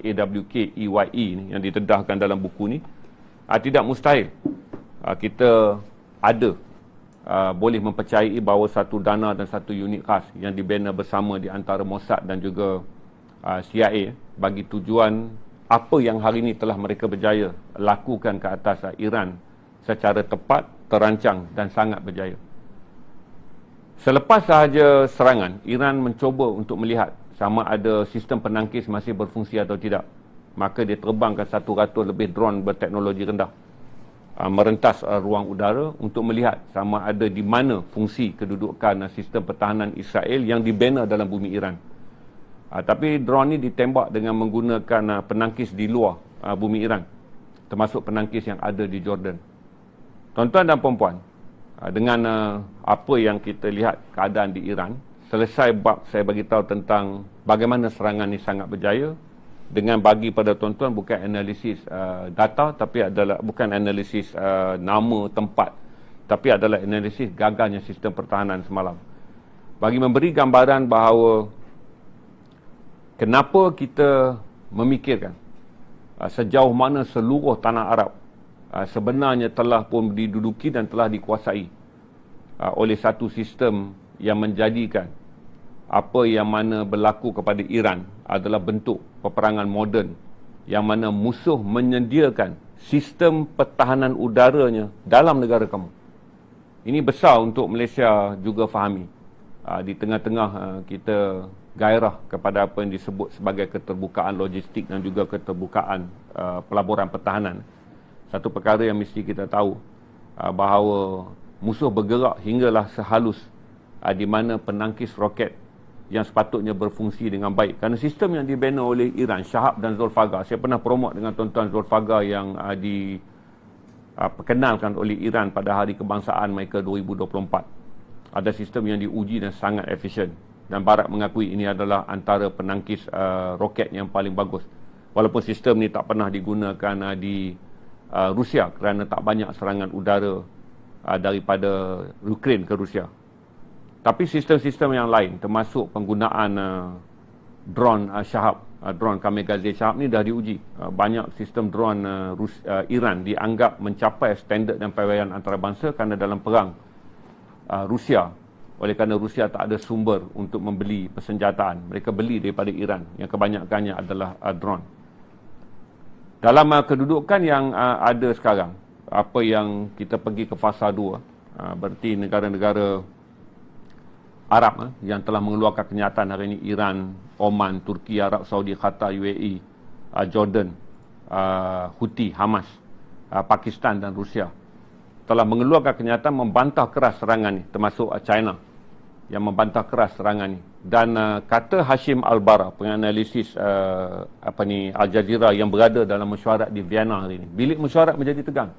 HAWKEYE ni yang ditedahkan dalam buku ni, tidak mustahil kita ada boleh mempercayai bahawa satu dana dan satu unit khas yang dibina bersama di antara Mossad dan juga CIA bagi tujuan apa yang hari ini telah mereka berjaya lakukan ke atas Iran secara tepat, terancang dan sangat berjaya. Selepas sahaja serangan, Iran mencuba untuk melihat sama ada sistem penangkis masih berfungsi atau tidak. Maka dia terbangkan 100 lebih drone berteknologi rendah merentas ruang udara untuk melihat sama ada di mana fungsi kedudukan sistem pertahanan Israel yang dibina dalam bumi Iran. Tapi drone ini ditembak dengan menggunakan penangkis di luar bumi Iran, termasuk penangkis yang ada di Jordan. Tuan-tuan dan puan-puan, dengan apa yang kita lihat keadaan di Iran, selesai bab saya bagi tahu tentang bagaimana serangan ini sangat berjaya, dengan bagi pada tuan-tuan bukan analisis data, tapi adalah bukan analisis nama tempat, tapi adalah analisis gagalnya sistem pertahanan semalam. Bagi memberi gambaran bahawa kenapa kita memikirkan sejauh mana seluruh tanah Arab sebenarnya telah pun diduduki dan telah dikuasai oleh satu sistem yang menjadikan apa yang mana berlaku kepada Iran adalah bentuk peperangan moden yang mana musuh menyediakan sistem pertahanan udaranya dalam negara kamu. Ini besar untuk Malaysia juga fahami. Di tengah-tengah kita gairah kepada apa yang disebut sebagai keterbukaan logistik dan juga keterbukaan pelaburan pertahanan. Satu perkara yang mesti kita tahu bahawa musuh bergerak hinggalah sehalus di mana penangkis roket yang sepatutnya berfungsi dengan baik. Kerana sistem yang dibina oleh Iran, Shahab dan Zulfagar, saya pernah promote dengan tuan-tuan Zulfagar yang diperkenalkan oleh Iran pada Hari Kebangsaan mereka 2024. Ada sistem yang diuji dan sangat efisien. Dan Barat mengakui ini adalah antara penangkis roket yang paling bagus. Walaupun sistem ni tak pernah digunakan di Rusia kerana tak banyak serangan udara daripada Ukraine ke Rusia. Tapi sistem-sistem yang lain termasuk penggunaan drone Shahab, drone kamikaze Shahab ni dah diuji. Banyak sistem drone Iran dianggap mencapai standard dan perbezaan antarabangsa kerana dalam perang Rusia, oleh kerana Rusia tak ada sumber untuk membeli persenjataan, mereka beli daripada Iran yang kebanyakannya adalah drone. Dalam kedudukan yang ada sekarang, apa yang kita pergi ke fasa 2, berarti negara-negara Arab yang telah mengeluarkan kenyataan hari ini, Iran, Oman, Turki, Arab Saudi, Qatar, UAE, Jordan, Houthi, Hamas, Pakistan dan Rusia telah mengeluarkan kenyataan membantah keras serangan ini, termasuk China yang membantah keras serangan ini. Dan kata Hashim Al-Bara, penganalisis Al Jazeera yang berada dalam mesyuarat di Vienna hari ini, bilik mesyuarat menjadi tegang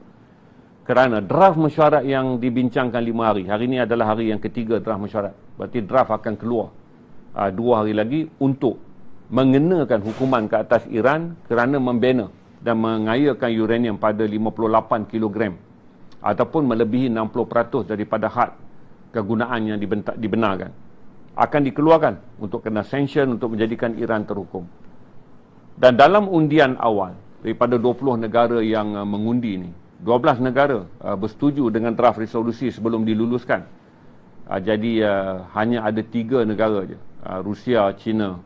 kerana draft mesyuarat yang dibincangkan 5 hari. Hari ini adalah hari yang ketiga draft mesyuarat. Berarti draft akan keluar 2 hari lagi untuk mengenakan hukuman ke atas Iran kerana membina dan mengairkan uranium pada 58 kg ataupun melebihi 60% daripada had kegunaan yang dibenarkan. Akan dikeluarkan untuk kena sanction untuk menjadikan Iran terhukum. Dan dalam undian awal daripada 20 negara yang mengundi ini, 12 negara bersetuju dengan draft resolusi sebelum diluluskan. Jadi hanya ada 3 negara je, Rusia, China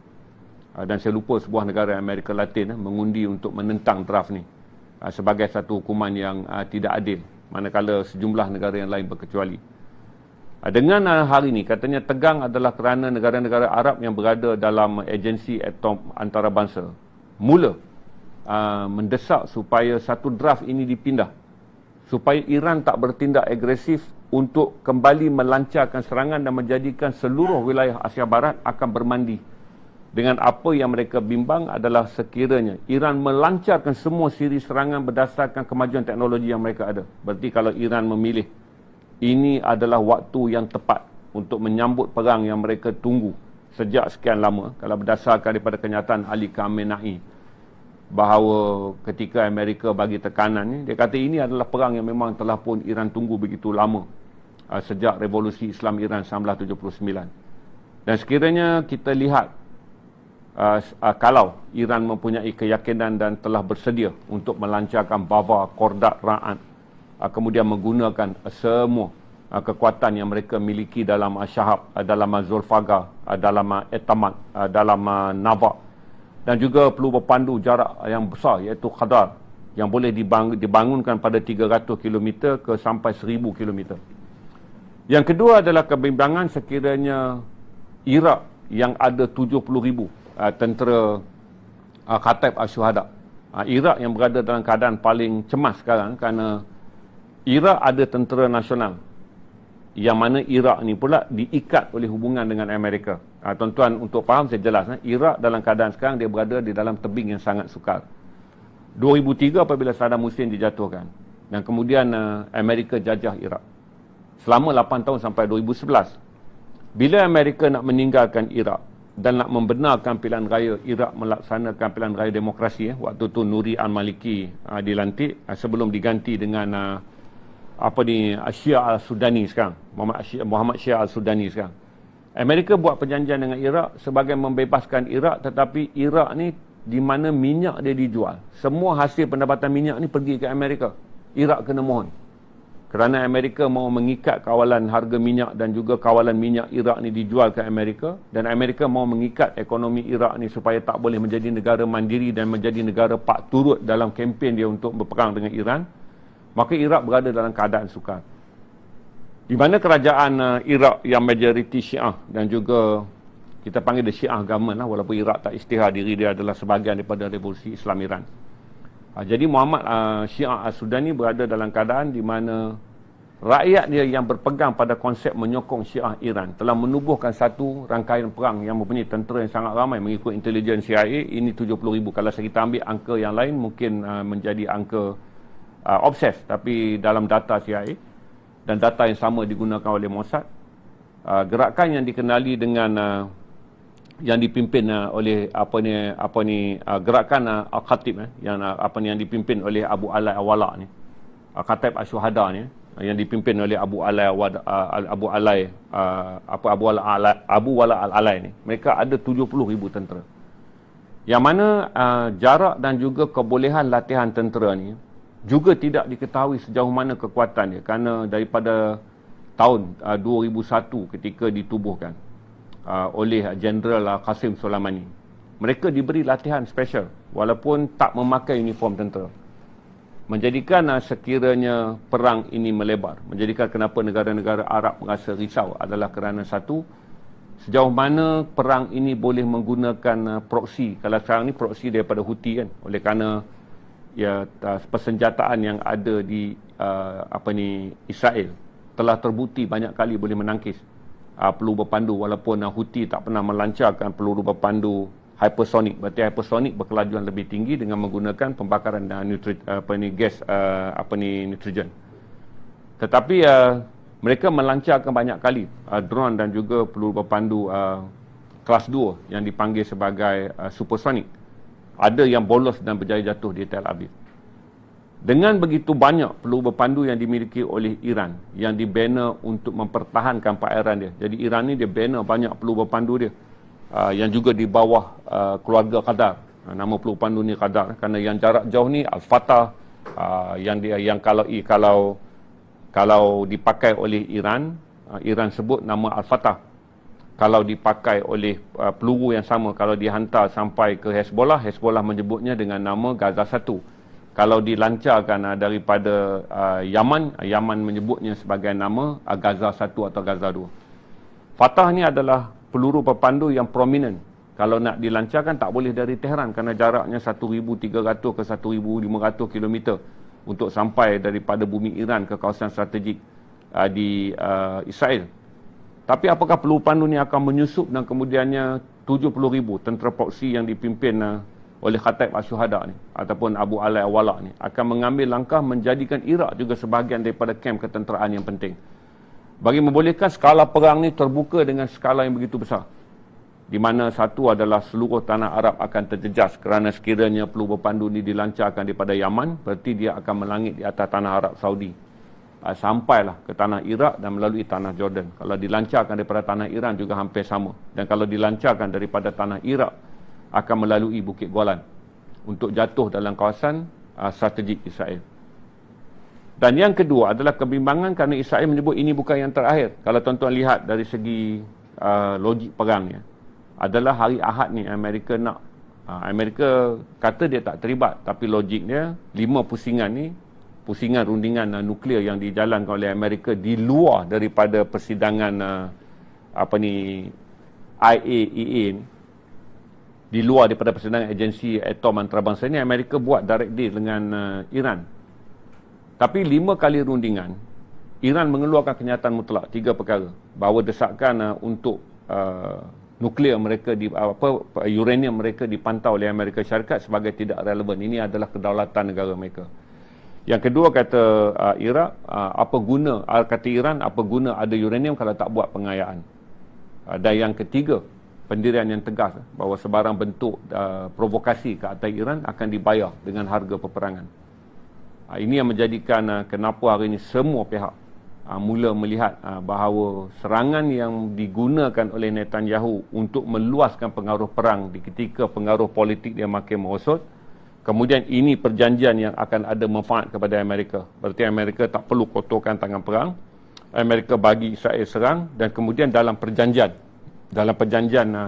dan saya lupa sebuah negara Amerika Latin mengundi untuk menentang draft ni sebagai satu hukuman yang tidak adil, manakala sejumlah negara yang lain berkecuali. Dengan hari ini katanya tegang adalah kerana negara-negara Arab yang berada dalam agensi atom antarabangsa mula mendesak supaya satu draft ini dipindah, supaya Iran tak bertindak agresif untuk kembali melancarkan serangan dan menjadikan seluruh wilayah Asia Barat akan bermandi. Dengan apa yang mereka bimbang adalah sekiranya Iran melancarkan semua siri serangan berdasarkan kemajuan teknologi yang mereka ada. Berarti kalau Iran memilih, ini adalah waktu yang tepat untuk menyambut perang yang mereka tunggu sejak sekian lama. Kalau berdasarkan daripada kenyataan Ali Khamenei, bahawa ketika Amerika bagi tekanan ni, dia kata ini adalah perang yang memang telah pun Iran tunggu begitu lama, sejak revolusi Islam Iran 1979. Dan sekiranya kita lihat kalau Iran mempunyai keyakinan dan telah bersedia untuk melancarkan Bava, Kordat, Ra'ad, kemudian menggunakan semua kekuatan yang mereka miliki dalam Shahab, dalam Zulfagar, dalam Etamat, dalam Navak, dan juga perlu berpandu jarak yang besar iaitu Qadar yang boleh dibangunkan pada 300 km ke sampai 1000 km. Yang kedua adalah kebimbangan sekiranya Iraq yang ada 70,000 tentera Kataib Al-Syuhada. Iraq yang berada dalam keadaan paling cemas sekarang kerana Iraq ada tentera nasional, yang mana Iraq ni pula diikat oleh hubungan dengan Amerika. Tuan-tuan, untuk faham saya jelas, Iraq dalam keadaan sekarang dia berada di dalam tebing yang sangat sukar. 2003 apabila Saddam Hussein dijatuhkan, dan kemudian Amerika jajah Iraq selama 8 tahun sampai 2011. Bila Amerika nak meninggalkan Iraq dan nak membenarkan pilihan raya Iraq melaksanakan pilihan raya demokrasi, waktu tu Nuri al-Maliki dilantik sebelum diganti dengan Syia al-Sudani sekarang, Muhammad Syia al-Sudani sekarang. Amerika buat perjanjian dengan Iraq sebagai membebaskan Iraq, tetapi Iraq ni di mana minyak dia dijual, semua hasil pendapatan minyak ni pergi ke Amerika. Iraq kena mohon. Kerana Amerika mahu mengikat kawalan harga minyak dan juga kawalan minyak Iraq ni dijual ke Amerika, dan Amerika mahu mengikat ekonomi Iraq ni supaya tak boleh menjadi negara mandiri dan menjadi negara pak turut dalam kempen dia untuk berperang dengan Iran. Maka Iraq berada dalam keadaan sukar. Di mana kerajaan Iraq yang majoriti Syiah dan juga kita panggil dia Syiah government lah, walaupun Iraq tak isytihar diri dia adalah sebahagian daripada revolusi Islam Iran. Jadi Muhammad Syia al-Sudani berada dalam keadaan di mana rakyat dia yang berpegang pada konsep menyokong Syiah Iran telah menubuhkan satu rangkaian perang yang mempunyai tentera yang sangat ramai mengikut intelijen CIA. Ini 70,000. Kalau kita ambil angka yang lain mungkin menjadi angka obses, tapi dalam data CIA dan data yang sama digunakan oleh Mossad, gerakan yang dikenali dengan yang dipimpin oleh gerakan Al-Khatib yang dipimpin oleh Abu Alai Al-Wala ni, Kataib Al-Syuhada ni, yang dipimpin oleh Abu Wala Al-Alai ni. Mereka ada 70,000 tentera. Yang mana jarak dan juga kebolehan latihan tentera ni juga tidak diketahui sejauh mana kekuatan dia, kerana daripada tahun 2001 ketika ditubuhkan oleh Jeneral Qasim Soleimani, mereka diberi latihan special walaupun tak memakai uniform tentera. Menjadikan sekiranya perang ini melebar, menjadikan kenapa negara-negara Arab merasa risau adalah kerana satu, sejauh mana perang ini boleh menggunakan proksi. Kalau sekarang ni proksi daripada Houthi kan, oleh kerana persenjataan yang ada di Israel telah terbukti banyak kali boleh menangkis peluru berpandu, walaupun Houthi tak pernah melancarkan peluru berpandu hypersonik. Berarti hypersonik berkelajuan lebih tinggi dengan menggunakan pembakaran gas nitrogen. Tetapi mereka melancarkan banyak kali drone dan juga peluru berpandu kelas 2 yang dipanggil sebagai supersonik. Ada yang bolos dan berjaya jatuh di Tel Aviv. Dengan begitu banyak peluru berpandu yang dimiliki oleh Iran yang dibina untuk mempertahankan perairan dia. Jadi Iran ni dia bina banyak peluru berpandu dia yang juga di bawah keluarga Qadar. Nama peluru berpandu ni Qadar, kerana yang jarak jauh ni Al-Fatah, yang kalau dipakai oleh Iran, Iran sebut nama Al-Fatah. Kalau dipakai oleh peluru yang sama, kalau dihantar sampai ke Hezbollah, Hezbollah menyebutnya dengan nama Gaza 1. Kalau dilancarkan daripada Yaman, Yaman menyebutnya sebagai nama Gaza 1 atau Gaza 2. Fatah ni adalah peluru berpandu yang prominent. Kalau nak dilancarkan tak boleh dari Tehran kerana jaraknya 1,300 ke 1,500 km untuk sampai daripada bumi Iran ke kawasan strategik di Israel. Tapi apakah peluru pandu ni akan menyusup dan kemudiannya 70,000 tentera proksi yang dipimpin oleh Kataib Al-Syuhada ni ataupun Abu Alai Al-Wala ni akan mengambil langkah menjadikan Iraq juga sebahagian daripada kem ketenteraan yang penting, bagi membolehkan skala perang ni terbuka dengan skala yang begitu besar, di mana satu adalah seluruh tanah Arab akan terjejas kerana sekiranya peluru berpandu ni dilancarkan daripada Yaman, berarti dia akan melangit di atas tanah Arab Saudi sampailah ke tanah Iraq dan melalui tanah Jordan. Kalau dilancarkan daripada tanah Iran juga hampir sama, dan kalau dilancarkan daripada tanah Iraq akan melalui Bukit Golan untuk jatuh dalam kawasan strategik Israel. Dan yang kedua adalah kebimbangan kerana Israel menyebut ini bukan yang terakhir. Kalau tuan-tuan lihat dari segi logik perangnya, adalah hari Ahad ni Amerika nak Amerika kata dia tak terlibat, tapi logiknya 5 pusingan ni pusingan rundingan nuklear yang dijalankan oleh Amerika di luar daripada persidangan IAEA ni, di luar daripada persidangan agensi atom antarabangsa ni, Amerika buat direct deal dengan Iran. Tapi 5 kali rundingan, Iran mengeluarkan kenyataan mutlak 3 perkara, bahawa desakan untuk nuklear mereka uranium mereka dipantau oleh Amerika Syarikat sebagai tidak relevan. Ini adalah kedaulatan negara mereka. Yang kedua, kata Iran, apa guna ada uranium kalau tak buat pengayaan. Dan yang ketiga, pendirian yang tegas bahawa sebarang bentuk provokasi ke atas Iran akan dibayar dengan harga peperangan. Ini yang menjadikan kenapa hari ini semua pihak mula melihat bahawa serangan yang digunakan oleh Netanyahu untuk meluaskan pengaruh perang di ketika pengaruh politik dia makin merosot, kemudian ini perjanjian yang akan ada manfaat kepada Amerika. Berarti Amerika tak perlu kotorkan tangan perang, Amerika bagi Israel serang, dan kemudian dalam perjanjian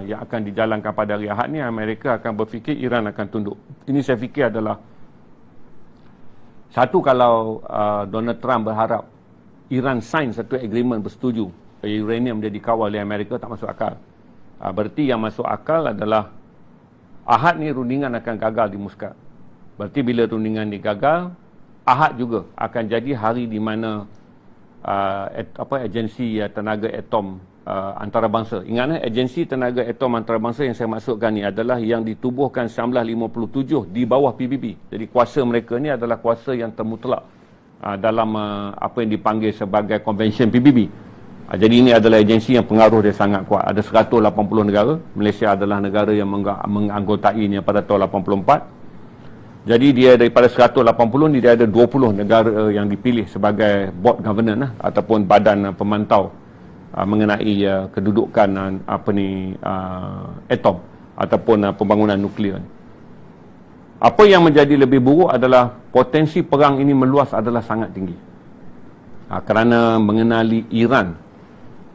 yang akan dijalankan pada hari Ahad ni, Amerika akan berfikir Iran akan tunduk. Ini saya fikir adalah satu, kalau Donald Trump berharap Iran sign satu agreement bersetuju uranium dia dikawal oleh Amerika, tak masuk akal. Berarti yang masuk akal adalah Ahad ni rundingan akan gagal di Muscat. Berarti bila rundingan ni gagal, Ahad juga akan jadi hari di mana agensi tenaga atom antarabangsa. Ingat, agensi tenaga atom antarabangsa yang saya maksudkan ni adalah yang ditubuhkan 1957 di bawah PBB. Jadi kuasa mereka ni adalah kuasa yang termutlak dalam apa yang dipanggil sebagai Convention PBB. Jadi ini adalah agensi yang pengaruh dia sangat kuat. Ada 180 negara. Malaysia adalah negara yang menganggotainya pada tahun 84. Jadi dia daripada 180 ni, dia ada 20 negara yang dipilih sebagai board governance ataupun badan pemantau mengenai kedudukan atom ataupun pembangunan nuklear. Apa yang menjadi lebih buruk adalah potensi perang ini meluas adalah sangat tinggi. Kerana mengenali Iran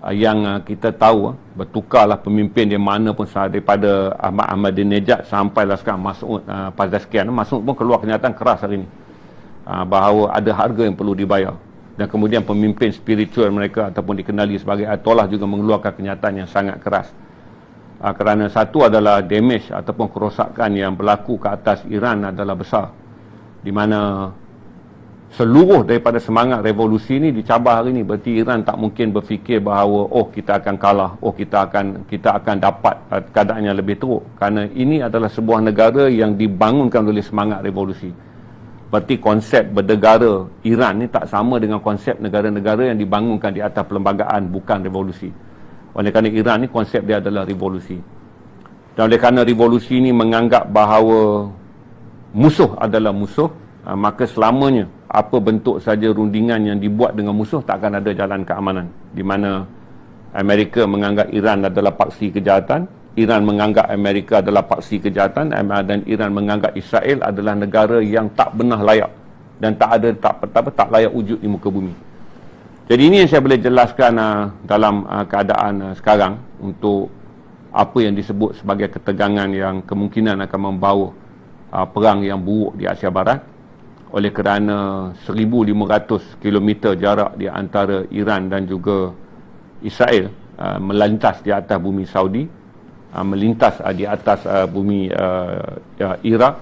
yang kita tahu bertukarlah pemimpin dia mana pun, daripada Ahmadinejad sampailah sekarang Masoud Pezeshkian. Masoud pun keluar kenyataan keras hari ini bahawa ada harga yang perlu dibayar. Dan kemudian pemimpin spiritual mereka ataupun dikenali sebagai Ayatollah juga mengeluarkan kenyataan yang sangat keras. Kerana satu adalah damage ataupun kerosakan yang berlaku ke atas Iran adalah besar, di mana seluruh daripada semangat revolusi ini dicabar hari ini. Berarti Iran tak mungkin berfikir bahawa kita akan kalah, kita akan dapat keadaan yang lebih teruk, kerana ini adalah sebuah negara yang dibangunkan oleh semangat revolusi. Berarti konsep bernegara Iran ni tak sama dengan konsep negara-negara yang dibangunkan di atas perlembagaan, bukan revolusi. Oleh kerana Iran ni konsep dia adalah revolusi. Dan oleh kerana revolusi ini menganggap bahawa musuh adalah musuh, maka selamanya apa bentuk saja rundingan yang dibuat dengan musuh tak akan ada jalan keamanan. Di mana Amerika menganggap Iran adalah paksi kejahatan, Iran menganggap Amerika adalah paksi kejahatan, dan Iran menganggap Israel adalah negara yang tak benar layak dan tak layak wujud di muka bumi. Jadi ini yang saya boleh jelaskan dalam keadaan sekarang untuk apa yang disebut sebagai ketegangan yang kemungkinan akan membawa perang yang buruk di Asia Barat, oleh kerana 1,500 km jarak di antara Iran dan juga Israel melintas di atas bumi Saudi, melintas di atas bumi Iraq,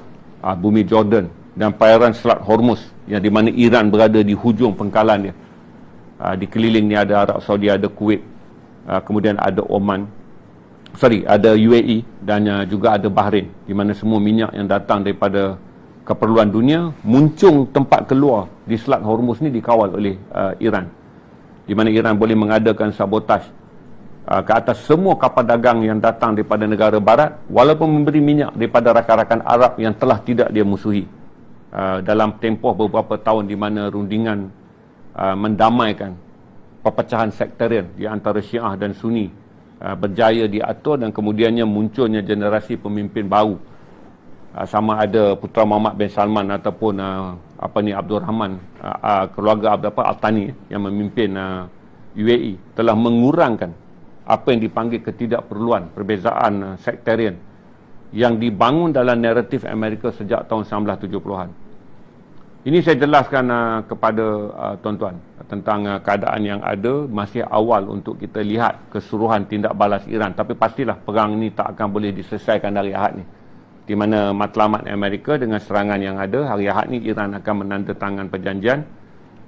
bumi Jordan dan perairan Selat Hormuz, yang di mana Iran berada di hujung pengkalan dia. Di keliling ni ada Arab Saudi, ada Kuwait, kemudian ada ada UAE dan juga ada Bahrain, di mana semua minyak yang datang daripada keperluan dunia muncung tempat keluar di Selat Hormuz ni dikawal oleh Iran, di mana Iran boleh mengadakan sabotaj ke atas semua kapal dagang yang datang daripada negara barat, walaupun memberi minyak daripada rakan-rakan Arab yang telah tidak dia musuhi. Dalam tempoh beberapa tahun di mana rundingan mendamaikan perpecahan sektarian di antara Syiah dan Sunni berjaya diatur, dan kemudiannya munculnya generasi pemimpin baru, sama ada Putera Muhammad bin Salman ataupun Abdul Rahman, keluarga Al-Thani yang memimpin UAE, telah mengurangkan apa yang dipanggil ketidakperluan perbezaan sektarian yang dibangun dalam naratif Amerika sejak tahun 1970-an. Ini saya jelaskan kepada tuan-tuan tentang keadaan yang ada. Masih awal untuk kita lihat keseluruhan tindak balas Iran. Tapi pastilah perang ini tak akan boleh diselesaikan hari Ahad ni. Di mana matlamat Amerika dengan serangan yang ada, hari Ahad ni Iran akan menandatangan perjanjian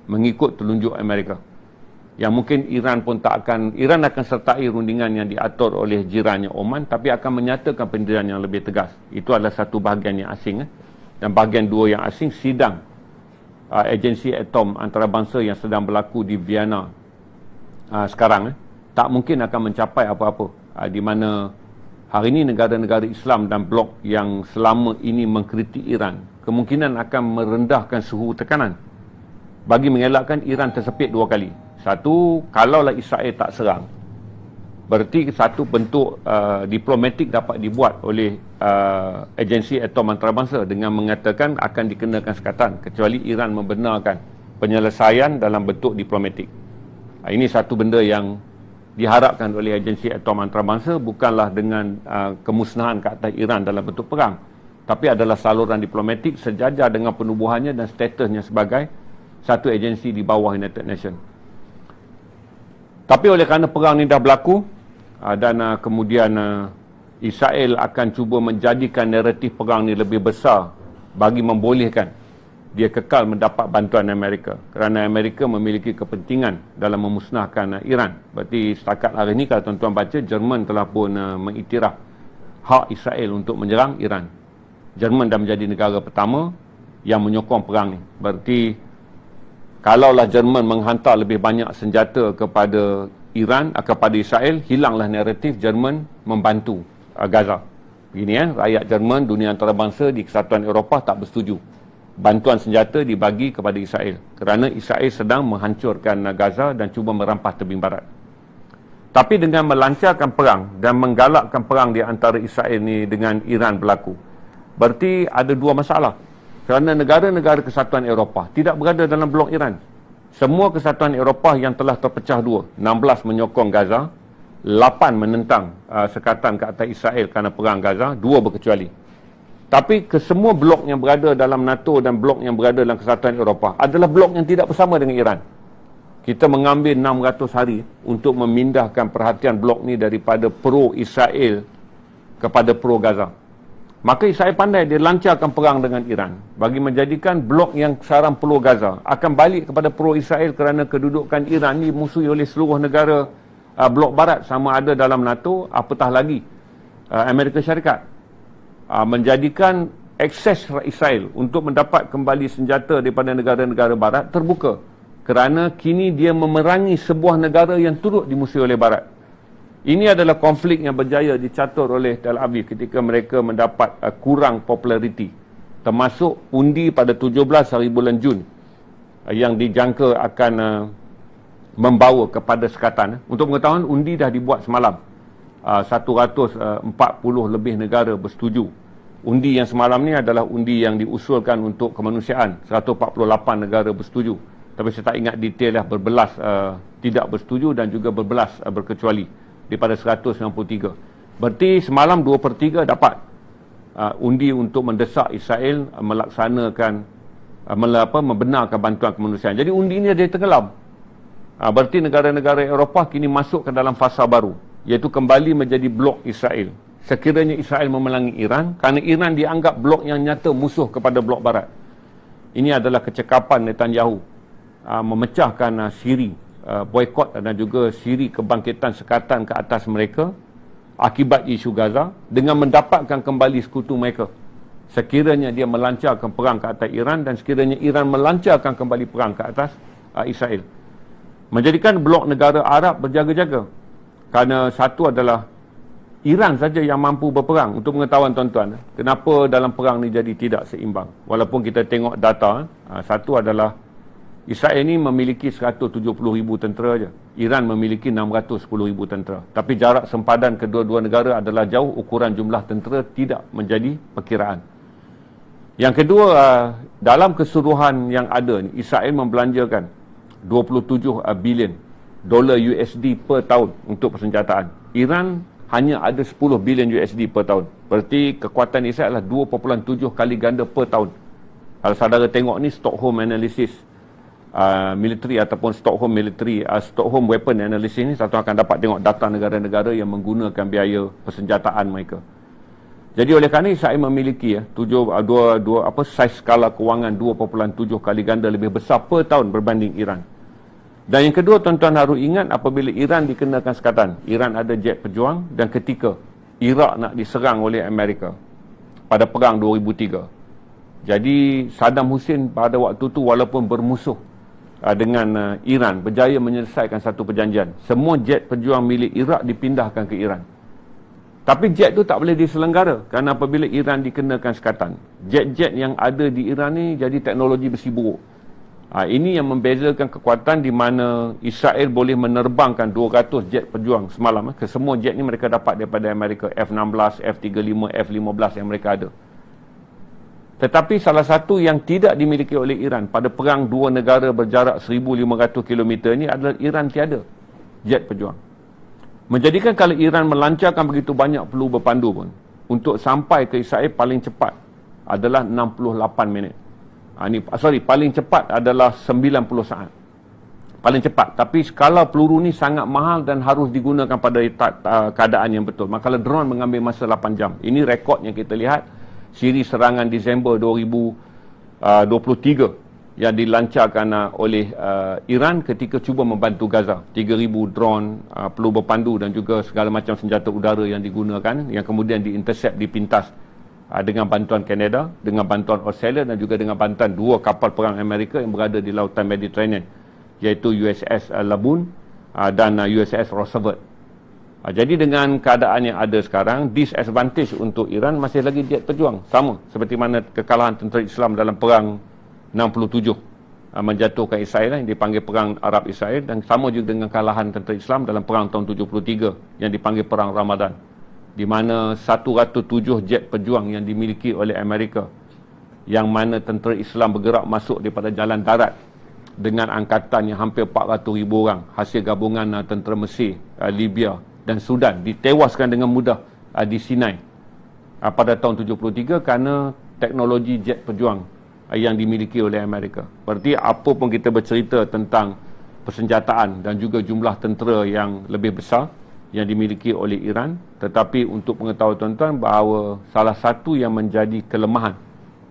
mengikut telunjuk Amerika. Yang mungkin Iran akan sertai rundingan yang diatur oleh jirannya Oman, tapi akan menyatakan pendirian yang lebih tegas. Itu adalah satu bahagian yang asing. Dan bahagian dua yang asing, sidang agensi atom antarabangsa yang sedang berlaku di Vienna sekarang, tak mungkin akan mencapai apa-apa. Di mana hari ini negara-negara Islam dan blok yang selama ini mengkritik Iran kemungkinan akan merendahkan suhu tekanan bagi mengelakkan Iran tersepit dua kali. Satu, kalaulah Israel tak serang, berarti satu bentuk diplomatik dapat dibuat oleh agensi atom antarabangsa dengan mengatakan akan dikenakan sekatan kecuali Iran membenarkan penyelesaian dalam bentuk diplomatik. Ini satu benda yang diharapkan oleh agensi atom antarabangsa, bukanlah dengan kemusnahan ke atas Iran dalam bentuk perang, tapi adalah saluran diplomatik sejajar dengan penubuhannya dan statusnya sebagai satu agensi di bawah United Nations. Tapi oleh kerana perang ini dah berlaku dan kemudian Israel akan cuba menjadikan naratif perang ini lebih besar bagi membolehkan dia kekal mendapat bantuan Amerika, kerana Amerika memiliki kepentingan dalam memusnahkan Iran. Berarti setakat hari ini kalau tuan-tuan baca, Jerman telah pun mengiktiraf hak Israel untuk menyerang Iran. Jerman dah menjadi negara pertama yang menyokong perang ini. Berarti kalaulah Jerman menghantar lebih banyak senjata kepada Iran, kepada Israel, hilanglah naratif Jerman membantu Gaza. Begini rakyat Jerman, dunia antarabangsa di Kesatuan Eropah tak bersetuju bantuan senjata dibagi kepada Israel, kerana Israel sedang menghancurkan Gaza dan cuba merampas tebing barat. Tapi dengan melancarkan perang dan menggalakkan perang di antara Israel ni dengan Iran berlaku, berarti ada dua masalah. Kerana negara-negara Kesatuan Eropah tidak berada dalam blok Iran. Semua Kesatuan Eropah yang telah terpecah dua, 16 menyokong Gaza, 8 menentang sekatan ke atas Israel kerana perang Gaza, 2 berkecuali. Tapi kesemua blok yang berada dalam NATO dan blok yang berada dalam Kesatuan Eropah adalah blok yang tidak bersama dengan Iran. Kita mengambil 600 hari untuk memindahkan perhatian blok ni daripada pro-Israel kepada pro-Gaza. Maka Israel pandai, dia lancarkan perang dengan Iran bagi menjadikan blok yang sekarang pro-Gaza akan balik kepada pro-Israel, kerana kedudukan Iran ni musuhi oleh seluruh negara blok barat, sama ada dalam NATO, apatah lagi Amerika Syarikat. Menjadikan akses Israel untuk mendapat kembali senjata daripada negara-negara barat terbuka, kerana kini dia memerangi sebuah negara yang turut dimusuhi oleh barat. Ini adalah konflik yang berjaya dicatur oleh Tel Aviv ketika mereka mendapat kurang populariti, termasuk undi pada 17 hari bulan Jun yang dijangka akan membawa kepada sekatan. Untuk pengetahuan, undi dah dibuat semalam. 140 lebih negara bersetuju. Undi yang semalam ni adalah undi yang diusulkan untuk kemanusiaan. 148 negara bersetuju. Tapi saya tak ingat detail lah, berbelas tidak bersetuju dan juga berbelas berkecuali daripada 193. Berarti semalam 2/3 dapat undi untuk mendesak Israel melaksanakan membenarkan bantuan kemanusiaan. Jadi undi ini ada tenggelam. Berarti negara-negara Eropah kini masuk ke dalam fasa baru, iaitu kembali menjadi blok Israel. Sekiranya Israel memerangi Iran, kerana Iran dianggap blok yang nyata musuh kepada blok barat. Ini adalah kecekapan Netanyahu memecahkan Syria, boykot dan juga siri kebangkitan sekatan ke atas mereka akibat isu Gaza, dengan mendapatkan kembali sekutu mereka sekiranya dia melancarkan perang ke atas Iran, dan sekiranya Iran melancarkan kembali perang ke atas Israel. Menjadikan blok negara Arab berjaga-jaga, kerana satu adalah Iran saja yang mampu berperang. Untuk pengetahuan tuan-tuan, kenapa dalam perang ni jadi tidak seimbang, walaupun kita tengok data, satu adalah Israel ini memiliki 170,000 tentera saja. Iran memiliki 610,000 tentera. Tapi jarak sempadan kedua-dua negara adalah jauh, ukuran jumlah tentera tidak menjadi perkiraan. Yang kedua, dalam keseluruhan yang ada ni, Israel membelanjakan 27 bilion dolar USD per tahun untuk persenjataan. Iran hanya ada 10 bilion USD per tahun. Berarti kekuatan Israel adalah 2.7 kali ganda per tahun. Kalau saudara tengok ni Stockholm Analysis military ataupun Stockholm Weapon Analysis ni, satu akan dapat tengok data negara-negara yang menggunakan biaya persenjataan mereka. Jadi oleh kerana Israel memiliki saiz skala kewangan 2.7 kali ganda lebih besar per tahun berbanding Iran. Dan yang kedua, tuan-tuan harus ingat apabila Iran dikenakan sekatan, Iran ada jet pejuang, dan ketika Iraq nak diserang oleh Amerika pada perang 2003. Jadi Saddam Hussein pada waktu tu walaupun bermusuh dengan Iran, berjaya menyelesaikan satu perjanjian. Semua jet pejuang milik Iraq dipindahkan ke Iran. Tapi jet tu tak boleh diselenggara kerana apabila Iran dikenakan sekatan. Jet-jet yang ada di Iran ni jadi teknologi besi buruk. Ini yang membezakan kekuatan di mana Israel boleh menerbangkan 200 jet pejuang semalam. Semua jet ni mereka dapat daripada Amerika, F-16, F-35, F-15 yang mereka ada. Tetapi salah satu yang tidak dimiliki oleh Iran pada perang dua negara berjarak 1,500 km ni adalah Iran tiada jet pejuang. Menjadikan kalau Iran melancarkan begitu banyak peluru berpandu pun, untuk sampai ke Israel paling cepat adalah 68 minit. Paling cepat adalah 90 saat. Paling cepat. Tapi skala peluru ni sangat mahal dan harus digunakan pada keadaan yang betul. Maka drone mengambil masa 8 jam. Ini rekod yang kita lihat. Siri serangan Disember 2023 yang dilancarkan oleh Iran ketika cuba membantu Gaza. 3,000 drone, peluru berpandu dan juga segala macam senjata udara yang digunakan, yang kemudian diintercept, dipintas dengan bantuan Kanada, dengan bantuan Australia dan juga dengan bantuan dua kapal perang Amerika yang berada di lautan Mediterranean, iaitu USS Laboon dan USS Roosevelt. Jadi dengan keadaan yang ada sekarang, disadvantage untuk Iran masih lagi jet pejuang. Sama seperti mana kekalahan tentera Islam dalam perang 67 menjatuhkan Israel yang dipanggil perang Arab Israel, dan sama juga dengan kekalahan tentera Islam dalam perang tahun 73 yang dipanggil perang Ramadan, di mana 107 jet pejuang yang dimiliki oleh Amerika, yang mana tentera Islam bergerak masuk daripada jalan darat dengan angkatan yang hampir 400,000 orang, hasil gabungan tentera Mesir, Libya dan Sudan, ditewaskan dengan mudah di Sinai pada tahun 73 kerana teknologi jet pejuang yang dimiliki oleh Amerika. Berarti apa pun kita bercerita tentang persenjataan dan juga jumlah tentera yang lebih besar yang dimiliki oleh Iran, tetapi untuk pengetahuan tuan-tuan bahawa salah satu yang menjadi kelemahan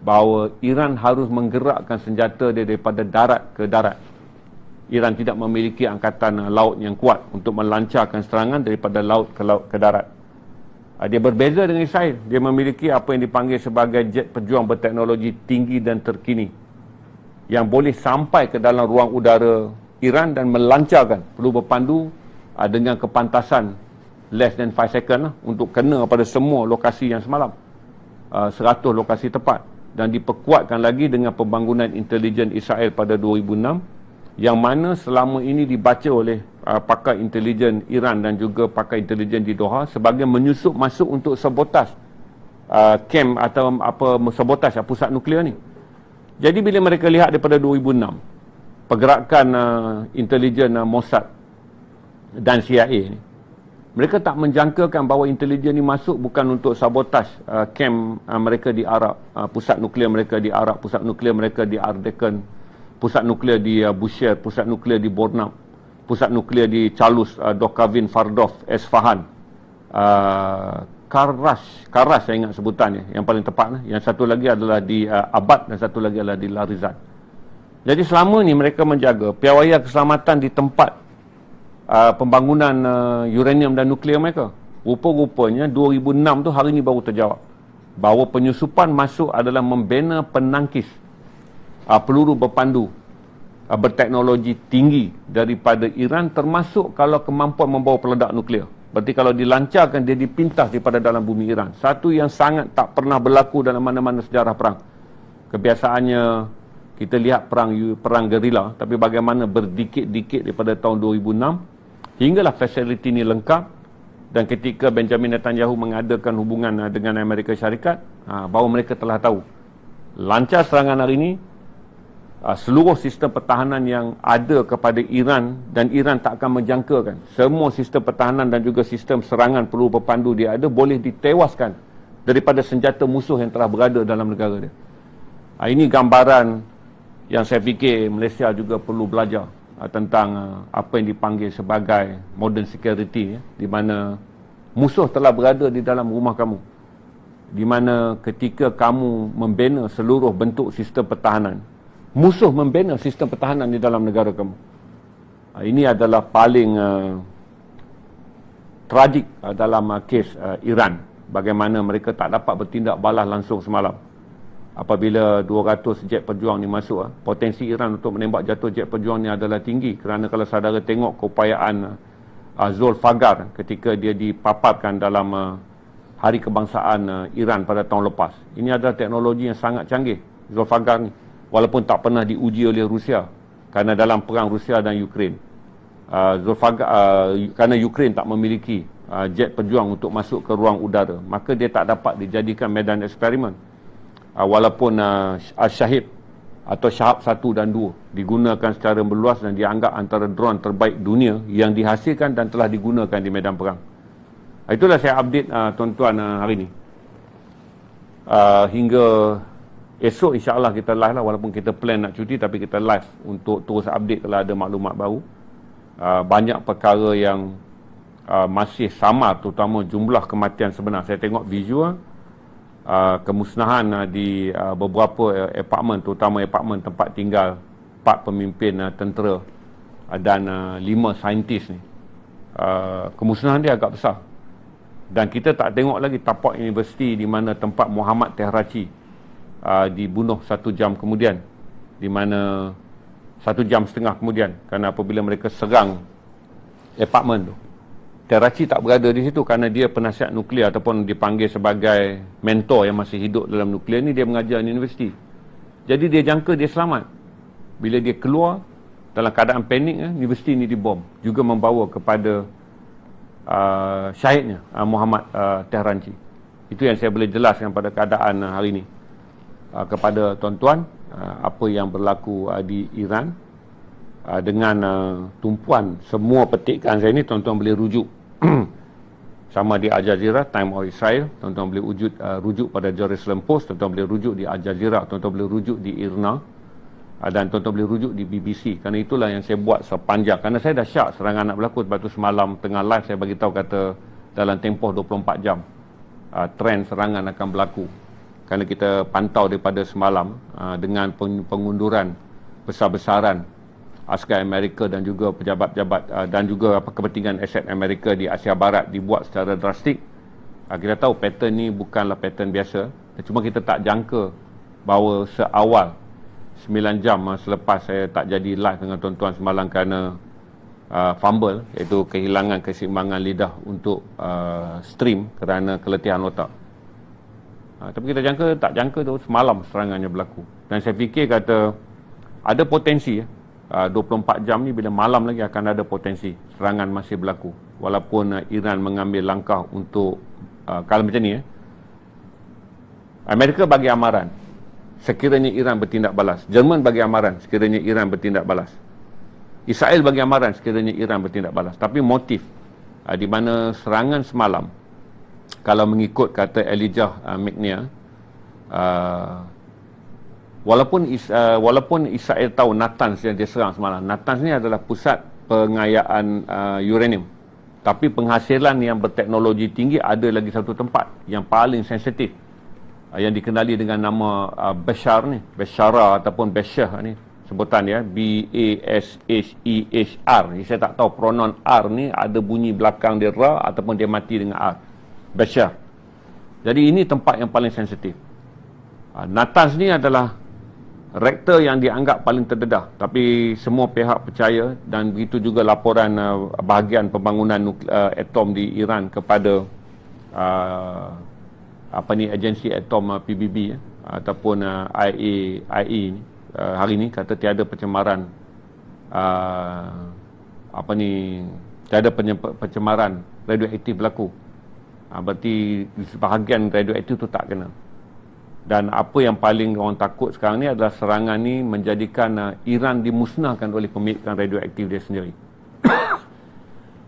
bahawa Iran harus menggerakkan senjata dia daripada darat ke darat. Iran tidak memiliki angkatan laut yang kuat untuk melancarkan serangan daripada laut ke darat. Dia berbeza dengan Israel. Dia memiliki apa yang dipanggil sebagai jet pejuang berteknologi tinggi dan terkini yang boleh sampai ke dalam ruang udara Iran dan melancarkan peluru berpandu dengan kepantasan less than 5 second untuk kena pada semua lokasi yang semalam, 100 lokasi tepat, dan diperkuatkan lagi dengan pembangunan intelijen Israel pada 2006 yang mana selama ini dibaca oleh pakar intelijen Iran dan juga pakar intelijen di Doha sebagai menyusup masuk untuk sabotaj camp atau sabotaj pusat nuklear ni. Jadi bila mereka lihat daripada 2006 pergerakan intelijen Mossad dan CIA ni, mereka tak menjangkakan bahawa intelijen ni masuk bukan untuk sabotaj camp mereka di Arab, pusat nuklear mereka di Arab, pusat nuklear mereka di Ardekan, pusat nuklear di Bushehr, pusat nuklear di Bornab, pusat nuklear di Chalus, Dokavin, Fardov, Esfahan, Karash saya ingat sebutannya yang paling tepat. Yang satu lagi adalah di Abad dan satu lagi adalah di Larizan. Jadi selama ni mereka menjaga piawaian keselamatan di tempat pembangunan uranium dan nuklear mereka. Rupa-rupanya 2006 tu hari ni baru terjawab bahawa penyusupan masuk adalah membina penangkis peluru berpandu berteknologi tinggi daripada Iran, termasuk kalau kemampuan membawa peledak nuklear. Berarti kalau dilancarkan, dia dipintas daripada dalam bumi Iran. Satu yang sangat tak pernah berlaku dalam mana-mana sejarah perang. Kebiasaannya kita lihat perang gerila, tapi bagaimana berdikit-dikit daripada tahun 2006 hinggalah fasiliti ini lengkap. Dan ketika Benjamin Netanyahu mengadakan hubungan dengan Amerika Syarikat, bahawa mereka telah tahu lancar serangan hari ini, seluruh sistem pertahanan yang ada kepada Iran, dan Iran tak akan menjangkakan semua sistem pertahanan dan juga sistem serangan peluru berpandu dia ada boleh ditewaskan daripada senjata musuh yang telah berada dalam negara dia. Ini gambaran yang saya fikir Malaysia juga perlu belajar tentang apa yang dipanggil sebagai modern security, di mana musuh telah berada di dalam rumah kamu, di mana ketika kamu membina seluruh bentuk sistem pertahanan, musuh membina sistem pertahanan di dalam negara kamu. Ini adalah paling tragik dalam kes Iran, bagaimana mereka tak dapat bertindak balas langsung semalam. Apabila 200 jet perjuang ni masuk, potensi Iran untuk menembak jatuh jet perjuang ni adalah tinggi, kerana kalau saudara tengok keupayaan Zulfagar ketika dia dipaparkan dalam Hari Kebangsaan Iran pada tahun lepas, ini adalah teknologi yang sangat canggih Zulfagar ni, walaupun tak pernah diuji oleh Rusia, kerana dalam perang Rusia dan Ukraine, kerana Ukraine tak memiliki jet perjuang untuk masuk ke ruang udara, maka dia tak dapat dijadikan medan eksperimen. Walaupun Shahid atau Shahab 1 dan 2 digunakan secara meluas dan dianggap antara drone terbaik dunia yang dihasilkan dan telah digunakan di medan perang. Itulah saya update tuan-tuan hari ini. Hingga esok insya-Allah kita live lah, walaupun kita plan nak cuti tapi kita live untuk terus update kalau ada maklumat baru. Banyak perkara yang masih samar, terutama jumlah kematian sebenar. Saya tengok visual kemusnahan di beberapa apartmen, terutama apartmen tempat tinggal 4 pemimpin tentera dan 5 saintis ni. Kemusnahan dia agak besar. Dan kita tak tengok lagi tapak universiti di mana tempat Muhammad Tehraci dibunuh 1 jam kemudian, di mana 1 jam setengah kemudian, kerana apabila mereka serang apartmen tu, Tehraci tak berada di situ kerana dia penasihat nuklear ataupun dipanggil sebagai mentor yang masih hidup dalam nuklear ni. Dia mengajar di universiti. Jadi dia jangka dia selamat. Bila dia keluar dalam keadaan panik, universiti ni dibom, juga membawa kepada syahidnya Muhammad Tehraci. Itu yang saya boleh jelaskan pada keadaan hari ini kepada tuan-tuan, apa yang berlaku di Iran. Dengan tumpuan semua petikan saya ni, tuan-tuan boleh rujuk sama di Al Jazeera, Time of Israel, tuan-tuan boleh rujuk pada Jerusalem Post, tuan-tuan boleh rujuk di Al Jazeera, tuan-tuan boleh rujuk di IRNA, dan tuan-tuan boleh rujuk di BBC. Kerana itulah yang saya buat sepanjang, kerana saya dah syak serangan nak berlaku. Sebab tu semalam tengah live saya bagi tahu, kata dalam tempoh 24 jam trend serangan akan berlaku. Kerana kita pantau daripada semalam dengan pengunduran besar-besaran askar Amerika dan juga pejabat-pejabat dan juga kepentingan aset Amerika di Asia Barat dibuat secara drastik. Kita tahu pattern ni bukanlah pattern biasa. Cuma kita tak jangka bahawa seawal 9 jam selepas saya tak jadi live dengan tuan-tuan semalam kerana fumble, iaitu kehilangan keseimbangan lidah untuk stream kerana keletihan otak. Tapi kita tak jangka tu semalam serangannya berlaku. Dan saya fikir kata ada potensi 24 jam ni, bila malam lagi akan ada potensi serangan masih berlaku. Walaupun Iran mengambil langkah untuk kalau macam ni, Amerika bagi amaran sekiranya Iran bertindak balas. Jerman bagi amaran sekiranya Iran bertindak balas. Israel bagi amaran sekiranya Iran bertindak balas. Tapi motif di mana serangan semalam, kalau mengikut kata Elijah McNair, walaupun Israel tahu Natanz yang dia serang semalam, Natanz ni adalah pusat pengayaan uranium, tapi penghasilan yang berteknologi tinggi ada lagi satu tempat yang paling sensitif, yang dikenali dengan nama Beshara ataupun Beshah ni sebutan dia, B-A-S-H-E-H-R. Saya tak tahu pronoun R ni ada bunyi belakang dia ra ataupun dia mati dengan R. Beshar. Jadi ini tempat yang paling sensitif. Natanz ni adalah reaktor yang dianggap paling terdedah, tapi semua pihak percaya, dan begitu juga laporan bahagian pembangunan atom di Iran kepada agensi atom PBB ataupun IAEA ni, hari ni kata tiada pencemaran tiada pencemaran radioaktif berlaku. Berarti sebahagian radioaktif tu tak kena. Dan apa yang paling orang takut sekarang ni adalah serangan ni menjadikan Iran dimusnahkan oleh pemilikan radioaktif dia sendiri.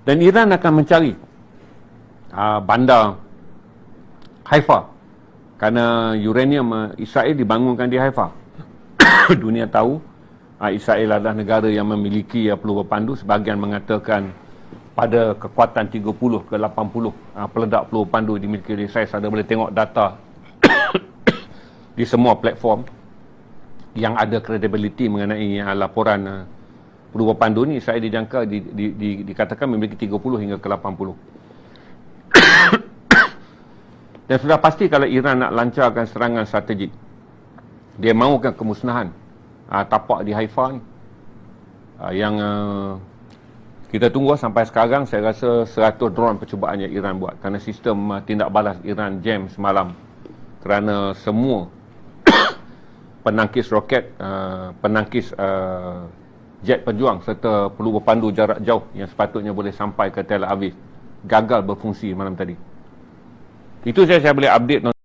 Dan Iran akan mencari bandar Haifa, kerana uranium Israel dibangunkan di Haifa. dunia tahu Israel adalah negara yang memiliki peluru berpandu. Sebahagian mengatakan pada kekuatan 30 ke 80 peledak peluru pandu dimiliki oleh Israel. Anda boleh tengok data di semua platform yang ada credibility mengenai laporan peluru berpandu ni. Israel dijangka dikatakan memiliki 30 hingga ke 80. Dan sudah pasti kalau Iran nak lancarkan serangan strategik, dia mahukan kemusnahan tapak di Haifa ni, yang kita tunggu sampai sekarang. Saya rasa 100 drone percubaan yang Iran buat, kerana sistem tindak balas Iran jam semalam, kerana semua penangkis roket, penangkis jet pejuang serta peluru berpandu jarak jauh yang sepatutnya boleh sampai ke Tel Aviv gagal berfungsi malam tadi. Itu saya boleh update